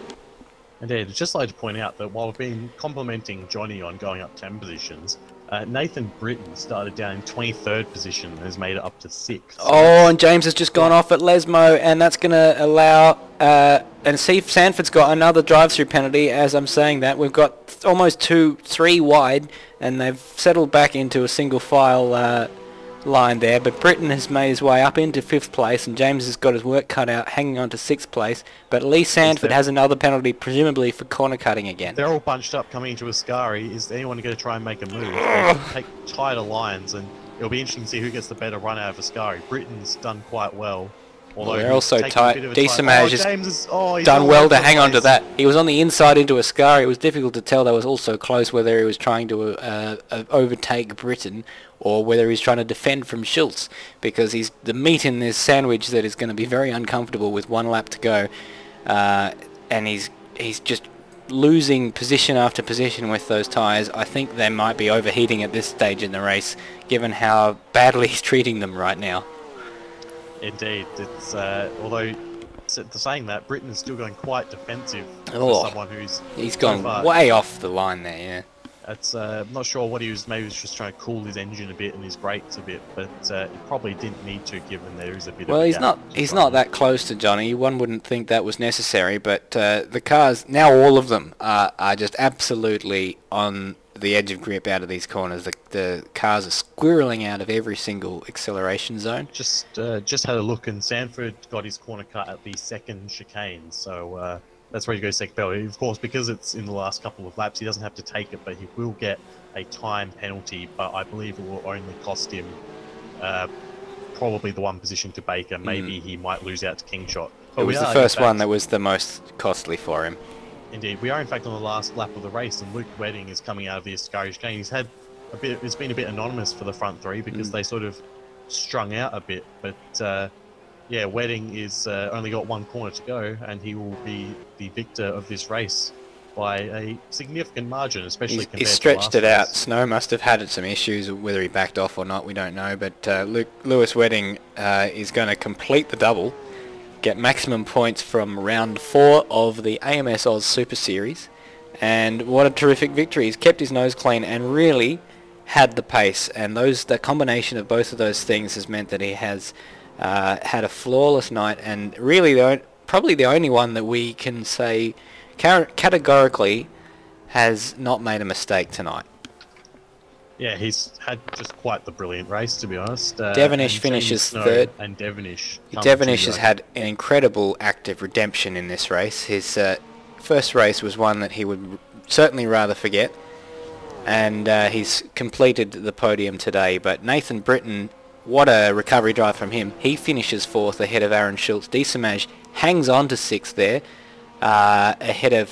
Indeed, I'd just like to point out that while we've been complimenting Johnny on going up 10 positions, Nathan Britton started down in 23rd position and has made it up to 6th. And James has just gone off at Lesmo, and that's going to allow... and Steve Sanford's got another drive-through penalty. As I'm saying that, we've got almost 3 wide, and they've settled back into a single file line there. But Britton has made his way up into 5th place, and James has got his work cut out, hanging on to 6th place. But Lee Sanford has another penalty, presumably for corner cutting again. They're all bunched up coming into Ascari. Is anyone going to try and make a move? They take tighter lines, and it'll be interesting to see who gets the better run out of Ascari. Britton's done quite well. Although they're also tight. D-Smash has done well to hang on to that. He was on the inside into Ascari. It was difficult to tell. That was also close whether he was trying to overtake Britain or whether he's trying to defend from Schultz, because he's the meat in this sandwich that is going to be very uncomfortable with 1 lap to go, and he's just losing position after position with those tyres. I think they might be overheating at this stage in the race, given how badly he's treating them right now. Indeed, it's although saying that, Britain is still going quite defensive for someone he's gone way off the line there. Yeah. It's I'm not sure what he was. Maybe he was just trying to cool his engine a bit and his brakes a bit, but he probably didn't need to, given there is a bit. Well, he's not that close to Johnny. One wouldn't think that was necessary, but the cars now, all of them are just absolutely on the edge of grip out of these corners. The cars are squirreling out of every single acceleration zone. Just had a look, and Sanford got his corner cut at the second chicane, so That's where he goes second penalty. Of course, because it's in the last couple of laps, he doesn't have to take it, but he will get a time penalty. But I believe it will only cost him probably the one position to Baker. Maybe he might lose out to Kingshot. But It was the first one that was the most costly for him. Indeed, we are in fact on the last lap of the race, and Luke Wedding is coming out of the discouraged gain. He's had a bit. It's been a bit anonymous for the front three because they sort of strung out a bit. But yeah, Wedding is only got one corner to go, and he will be the victor of this race by a significant margin, especially compared He to stretched it out. race. Snow must have had some issues, whether he backed off or not, we don't know. But Lewis Wedding is going to complete the double, get maximum points from round 4 of the AMS Oz Super Series, and what a terrific victory. He's kept his nose clean and really had the pace, and the combination of both of those things has meant that he has had a flawless night, and really probably the only one that we can say categorically has not made a mistake tonight. Yeah, he's had just quite the brilliant race, to be honest. Devonish finishes third. And Devonish has had an incredible active redemption in this race. His first race was one that he would certainly rather forget, and he's completed the podium today. But Nathan Britton, what a recovery drive from him. He finishes 4th ahead of Aaron Schultz. Desamage hangs on to 6th there, ahead of...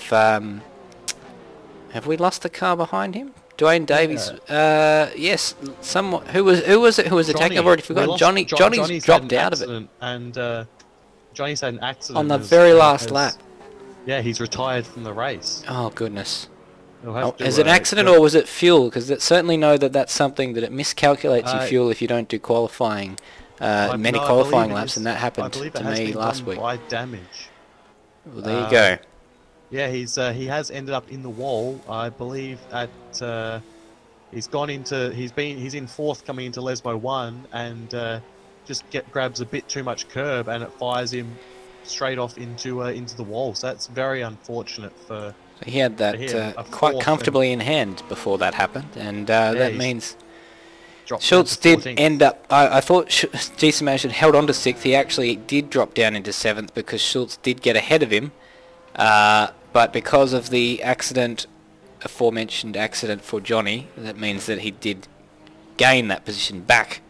have we lost the car behind him? Dwayne Davies, yes, somewhat. Who was it? Who was attacking? I've already forgotten. Johnny's dropped out of it, and Johnny's had an accident on the very last lap. Yeah, he's retired from the race. Oh goodness! Is it an accident or was it fuel? Because certainly know that that's something that it miscalculates your fuel if you don't do qualifying, many qualifying laps, and that happened to me last week. By damage. Well, there you go. Yeah, he has ended up in the wall. I believe at he's in 4th coming into Lesmo 1 and just grabs a bit too much curb and it fires him straight off into the wall. So that's very unfortunate for. So he had that quite comfortably in hand before that happened, and that means Schultz did end up. I thought Desamage had held on to 6th. He actually did drop down into 7th because Schultz did get ahead of him. But because of the aforementioned accident for Johnny, that means that he did gain that position back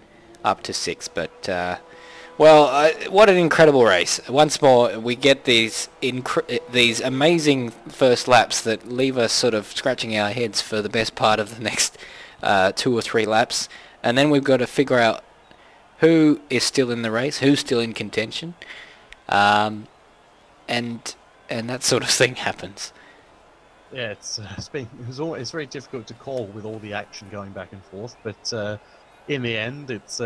up to 6th. But, what an incredible race. Once more, we get these amazing first laps that leave us sort of scratching our heads for the best part of the next 2 or 3 laps. And then we've got to figure out who is still in the race, who's still in contention. And that sort of thing happens. Yeah, it's very difficult to call with all the action going back and forth. But in the end, it's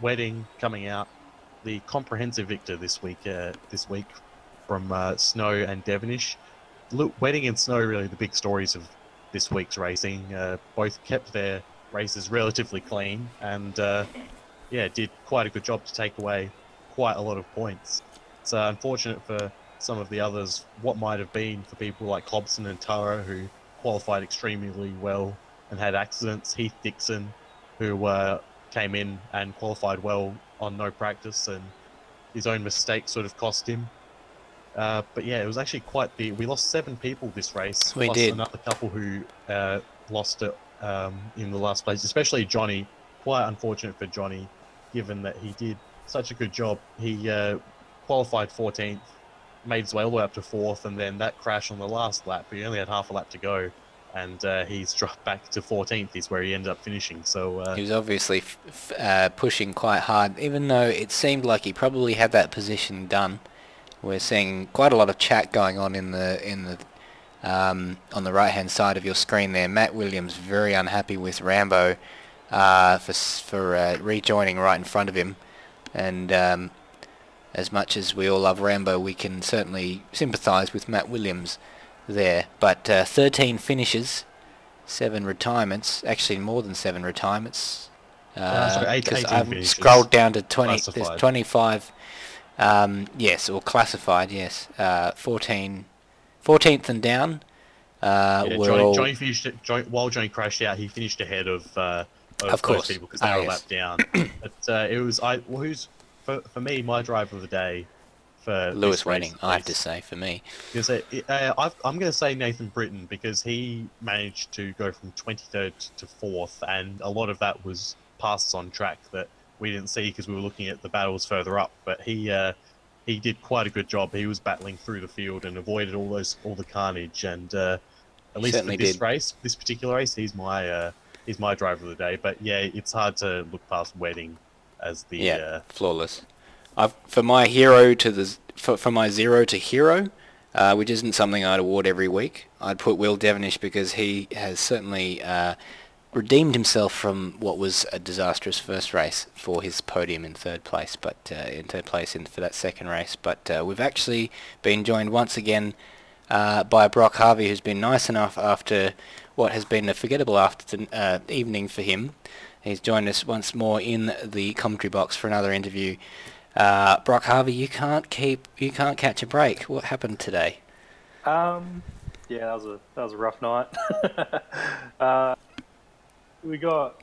Wedding coming out the comprehensive victor this week. From Snow and Devonish. Wedding and Snow really the big stories of this week's racing. Both kept their races relatively clean and did quite a good job to take away quite a lot of points. It's unfortunate for some of the others, what might have been for people like Hobson and Taro, who qualified extremely well and had accidents. Heath Dixon, who came in and qualified well on no practice, and his own mistake sort of cost him. But yeah, it was actually we lost 7 people this race. We plus did. Another couple who lost it in the last place, especially Johnny. Quite unfortunate for Johnny, given that he did such a good job. He qualified 14th, made his way all the way up to 4th, and then that crash on the last lap. He only had half a lap to go, and he's dropped back to 14th is where he ended up finishing. So he was obviously pushing quite hard, even though it seemed like he probably had that position done. We're seeing quite a lot of chat going on on the right hand side of your screen there. Matt Williams very unhappy with Rambo for rejoining right in front of him, and as much as we all love Rambo, we can certainly sympathise with Matt Williams there. But 13 finishes, 7 retirements, actually more than 7 retirements. Because I've scrolled down to 20. Classified. There's 25. Yes, or classified. Yes, 14th and down. Johnny finished while Johnny crashed out. He finished ahead of course, those people because they were a lap down. But it was for me, my driver of the day for Lewis this race, Wedding, I have to say, for me. I'm going to say Nathan Britton, because he managed to go from 23rd to 4th, and a lot of that was passes on track that we didn't see because we were looking at the battles further up. But he did quite a good job. He was battling through the field and avoided all the carnage. And at least for this particular race, he's my driver of the day. But yeah, it's hard to look past Wedding as the flawless. For my hero for my 0 to hero, which isn't something I'd award every week, I'd put Will Devenish, because he has certainly redeemed himself from what was a disastrous first race for his podium in third place, for that second race. But we've actually been joined once again by Brock Harvey, who's been nice enough after what has been a forgettable evening for him. He's joined us once more in the commentary box for another interview. Brock Harvey, you can't catch a break. What happened today? Yeah, that was a rough night. We got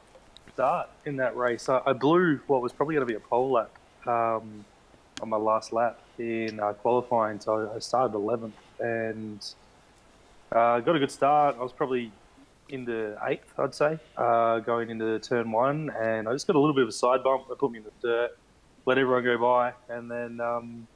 start in that race. I blew what was probably going to be a pole lap on my last lap in qualifying, so I started 11th and got a good start. I was probably into 8th, I'd say, going into turn 1, and I just got a little bit of a side bump that put me in the dirt, let everyone go by, and then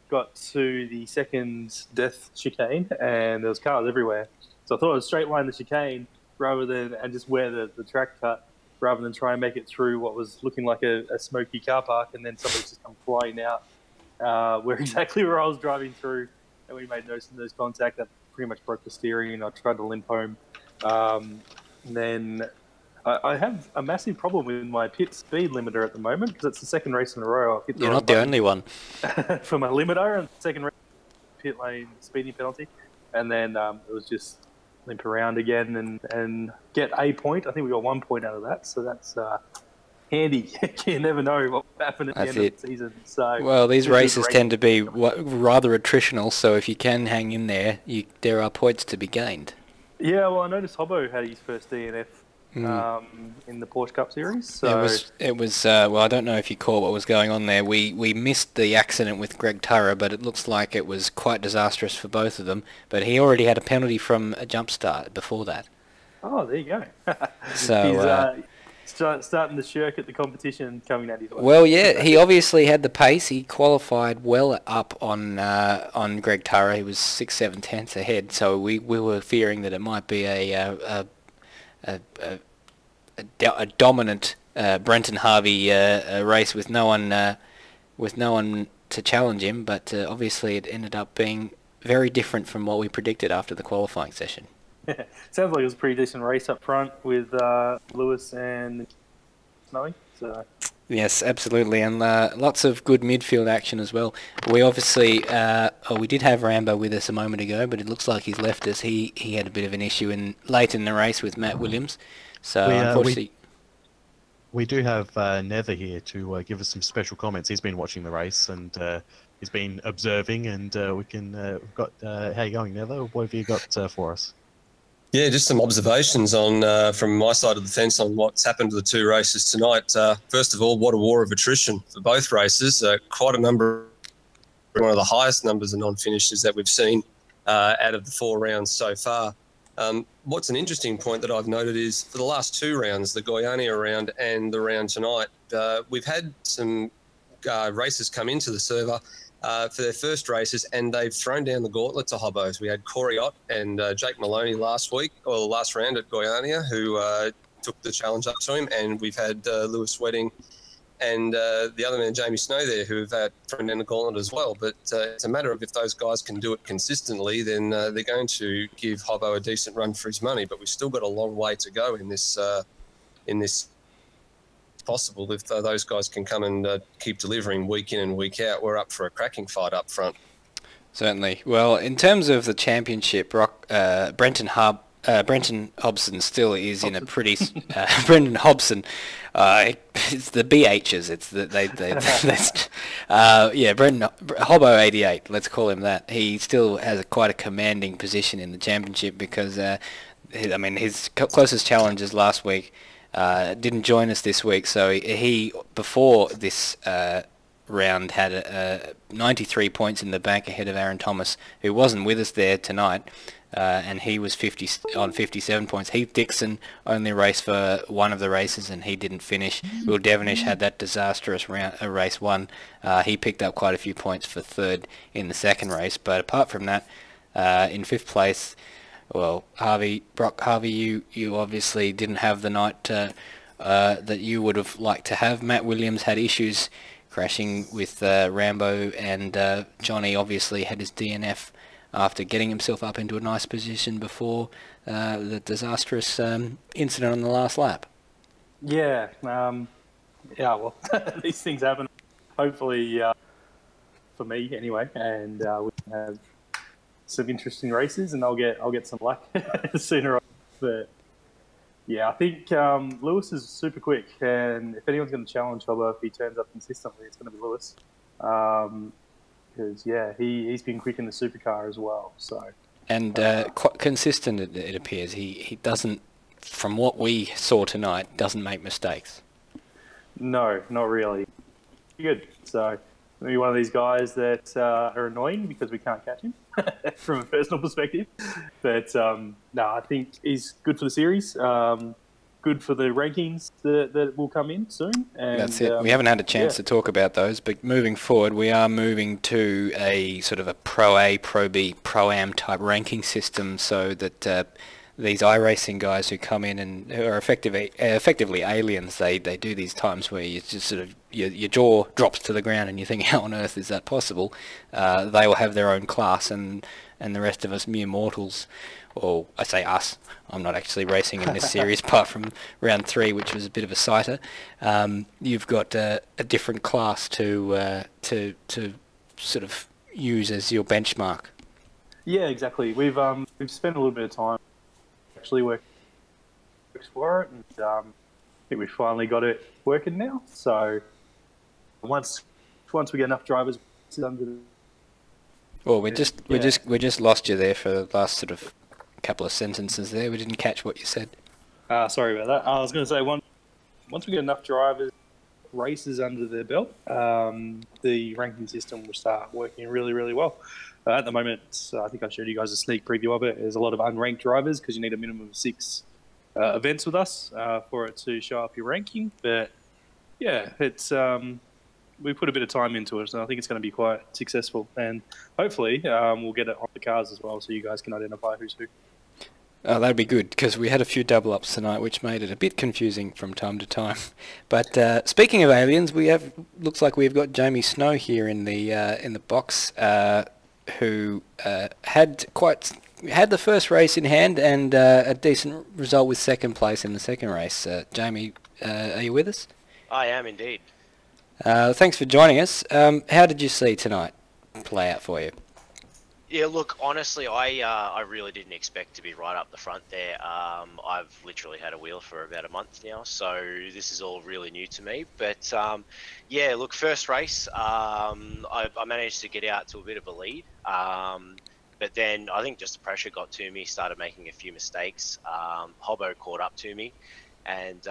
got to the second death chicane, and there was cars everywhere. So I thought I'd straight line the chicane and just wear the track cut, rather than try and make it through what was looking like a smoky car park, and then somebody just come flying out where I was driving through, and we made nose contact. That pretty much broke the steering, and I tried to limp home. Then I have a massive problem with my pit speed limiter at the moment, because it's the second race in a row I've hit the You're not the only one. for my limiter, and second race pit lane speeding penalty, and then it was just limp around again and get a point. I think we got 1 point out of that, so that's handy. You never know what will happen at the end of the season. So well, these races tend to be rather attritional, so if you can hang in there, there are points to be gained. Yeah, well, I noticed Hobbo had his first DNF in the Porsche Cup Series. So it was well, I don't know if you caught what was going on there. We missed the accident with Greg Turra, but it looks like it was quite disastrous for both of them. But he already had a penalty from a jump start before that. Oh, there you go. So he's starting to shirk at the competition coming at his way. Well, yeah, he obviously had the pace. He qualified well up on Greg Turra. He was 6, 7 tenths ahead. So we were fearing that it might be a dominant Brenton Harvey race with no one to challenge him, but obviously it ended up being very different from what we predicted after the qualifying session. Sounds like it was a pretty decent race up front with Lewis and Snowy. So. Yes, absolutely, and lots of good midfield action as well. We obviously, we did have Rambo with us a moment ago, but it looks like he's left us. He had a bit of an issue late in the race with Matt Williams, so unfortunately... We do have Nether here to give us some special comments. He's been watching the race and he's been observing, and we've got... how you going, Nether? What have you got for us? Yeah, just some observations on from my side of the fence on what's happened to the two races tonight. First of all, what a war of attrition for both races. Quite a number, one of the highest numbers of non-finishes that we've seen out of the 4 rounds so far. What's an interesting point that I've noted is for the last 2 rounds, the Goiânia round and the round tonight, we've had some races come into the server for their first races, and they've thrown down the gauntlet to Hobbos. We had Corey Ott and Jake Maloney last round at Goiânia, who took the challenge up to him, and we've had Lewis Wedding and the other man, Jamie Snow, there, who have thrown down the gauntlet as well. But it's a matter of if those guys can do it consistently, then they're going to give Hobbo a decent run for his money. But we've still got a long way to go in this possible. If those guys can come and keep delivering week in and week out, we're up for a cracking fight up front. Certainly. Well, in terms of the championship, Brenton Hobson still is in a pretty... Brendan Hobson, it's the BHs. It's the Brendan Hobbo 88. Let's call him that. He still has quite a commanding position in the championship because, his closest challengers last week didn't join us this week. So he before this round had 93 points in the bank ahead of Aaron Thomas, who wasn't with us there tonight, and he was 57 points. Heath Dixon only raced for one of the races, and he didn't finish. Will Devonish had that disastrous race one. He picked up quite a few points for third in the second race, but apart from that, in fifth place, well, Brock Harvey, you obviously didn't have the night that you would have liked to have. Matt Williams had issues crashing with Rambo, and Johnny obviously had his DNF after getting himself up into a nice position before the disastrous incident on the last lap. Yeah, well, these things happen. Hopefully, for me anyway, and we can have some interesting races, and I'll get some luck sooner. But yeah, I think Lewis is super quick, and if anyone's going to challenge Hobbo if he turns up consistently, it's going to be Lewis. Because he's been quick in the supercar as well. So and quite consistent, it appears. He doesn't, from what we saw tonight, doesn't make mistakes. No, not really. Good. So maybe one of these guys that are annoying because we can't catch him from a personal perspective. But no, I think he's good for the series. Good for the rankings that will come in soon. And, that's it. We haven't had a chance to talk about those, but moving forward, we are moving to a sort of a Pro A, Pro B, Pro Am type ranking system, so that these iRacing guys who come in and who are effectively aliens, they do these times where you just sort of your jaw drops to the ground and you think, how on earth is that possible? They will have their own class, and the rest of us mere mortals. Or I say us, I'm not actually racing in this series apart from round 3, which was a bit of a sighter. You've got a different class to sort of use as your benchmark. Yeah, exactly. We've spent a little bit of time actually working for it, and I think we finally got it working now. So once we get enough drivers under the... Well, we just lost you there for the last sort of couple of sentences there. We didn't catch what you said. Sorry about that. I was going to say, once we get enough drivers, races under their belt, the ranking system will start working really, really well. At the moment, I think I showed you guys a sneak preview of it. There's a lot of unranked drivers because you need a minimum of 6 events with us for it to show up your ranking. But yeah, it's we put a bit of time into it, so I think it's going to be quite successful. And hopefully we'll get it on the cars as well, so you guys can identify who's who. Oh, that'd be good, because we had a few double-ups tonight, which made it a bit confusing from time to time. But speaking of aliens, looks like we've got Jamie Snow here in the box, who had the first race in hand and a decent result with second place in the second race. Jamie, are you with us? I am indeed. Thanks for joining us. How did you see tonight play out for you? Yeah, look, honestly, I really didn't expect to be right up the front there. I've literally had a wheel for about a month now, so this is all really new to me. But yeah, look, first race, I managed to get out to a bit of a lead. But then I think just the pressure got to me, started making a few mistakes. Hobbo caught up to me, and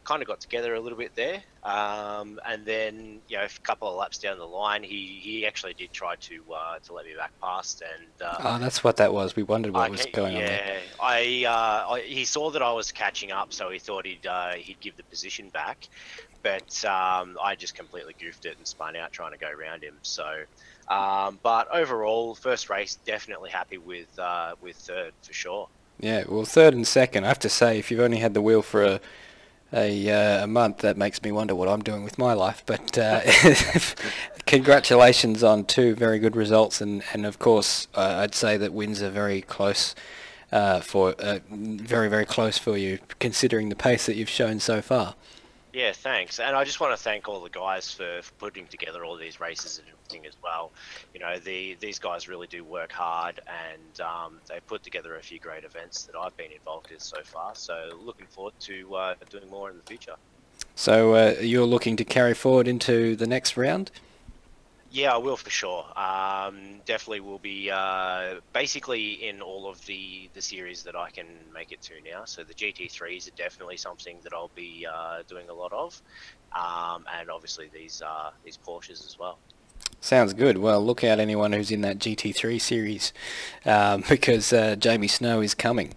kind of got together a little bit there. And then, a couple of laps down the line, he actually did try to let me back past. And that's what that was. We wondered what was going on there. Yeah, he saw that I was catching up, so he thought he'd give the position back. But I just completely goofed it and spun out trying to go around him. So, but overall, first race, definitely happy with third for sure. Yeah, well, third and second, I have to say, if you've only had the wheel for a month, that makes me wonder what I'm doing with my life. But congratulations on 2 very good results, and of course, I'd say that wins are very close very, very close for you, considering the pace that you've shown so far. Yeah, thanks. And I just want to thank all the guys for putting together all these races and everything as well. These guys really do work hard, and they put together a few great events that I've been involved in so far. So looking forward to doing more in the future. So you're looking to carry forward into the next round? Yeah, I will for sure. Definitely will be basically in all of the series that I can make it to now. So the GT3s are definitely something that I'll be doing a lot of, and obviously these Porsches as well. Sounds good. Well, look out anyone who's in that GT3 series, because Jamie Snow is coming.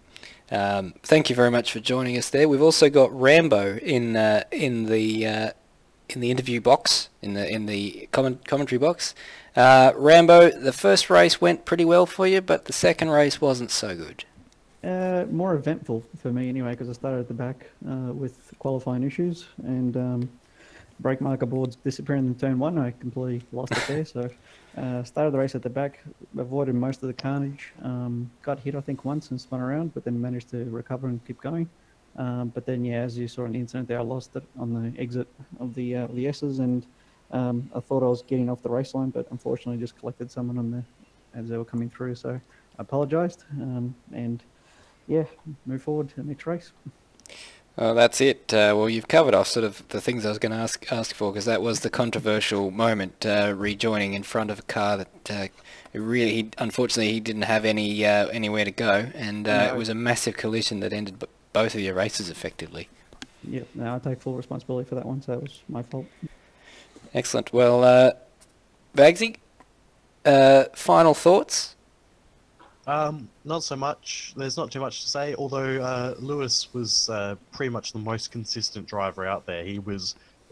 Thank you very much for joining us there. We've also got Rambo in the interview box, in the commentary box. Rambo, the first race went pretty well for you, but the second race wasn't so good. More eventful for me anyway, because I started at the back with qualifying issues, and brake marker boards disappearing in turn one. I completely lost it there. So started the race at the back, avoided most of the carnage. Got hit I think once and spun around, but then managed to recover and keep going. But then, yeah, as you saw in the incident there, I lost it on the exit of the S's, and I thought I was getting off the race line, but unfortunately just collected someone on the as they were coming through. So I apologised, and yeah, move forward to the next race. Well, that's it. Well, you've covered off sort of the things I was going to ask for, because that was the controversial moment, rejoining in front of a car that unfortunately he didn't have anywhere to go, and it was a massive collision that ended both of your races effectively. Yeah, no, I take full responsibility for that one, so it was my fault. Excellent. Well, Bagsy, final thoughts? Not so much. There's not too much to say, although Lewis was pretty much the most consistent driver out there.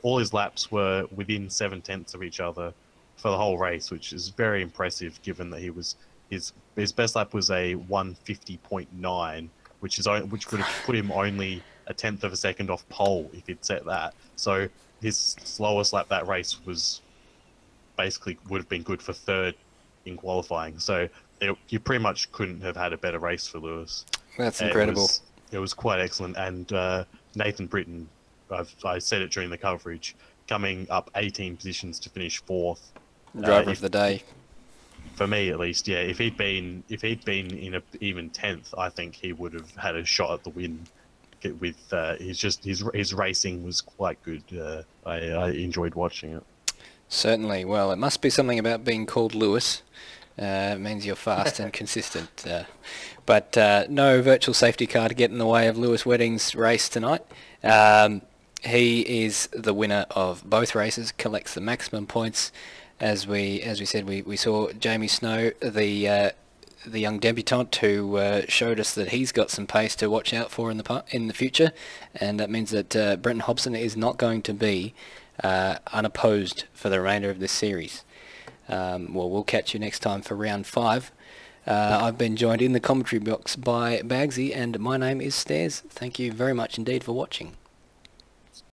All his laps were within 7/10 of each other for the whole race, which is very impressive given that his best lap was a 150.9, which would have put him only a tenth of a second off pole if he'd set that. So his slowest lap that race would have been good for third in qualifying. So you pretty much couldn't have had a better race for Lewis. That's incredible. It was quite excellent. And Nathan Britton, I said it during the coverage, coming up 18 positions to finish fourth. Driver of the day. For me, at least, yeah. If he'd been in a even 10th, I think he would have had a shot at the win. With his racing was quite good. I enjoyed watching it. Certainly. Well, it must be something about being called Lewis. It means you're fast and consistent. But no virtual safety car to get in the way of Lewis Wedding's race tonight. He is the winner of both races, collects the maximum points. As we said, we saw Jamie Snow, the young debutant, who showed us that he's got some pace to watch out for in the future, and that means that Brenton Hobson is not going to be unopposed for the remainder of this series. Well, we'll catch you next time for round 5. I've been joined in the commentary box by Bagsy, and my name is Stairs. Thank you very much indeed for watching.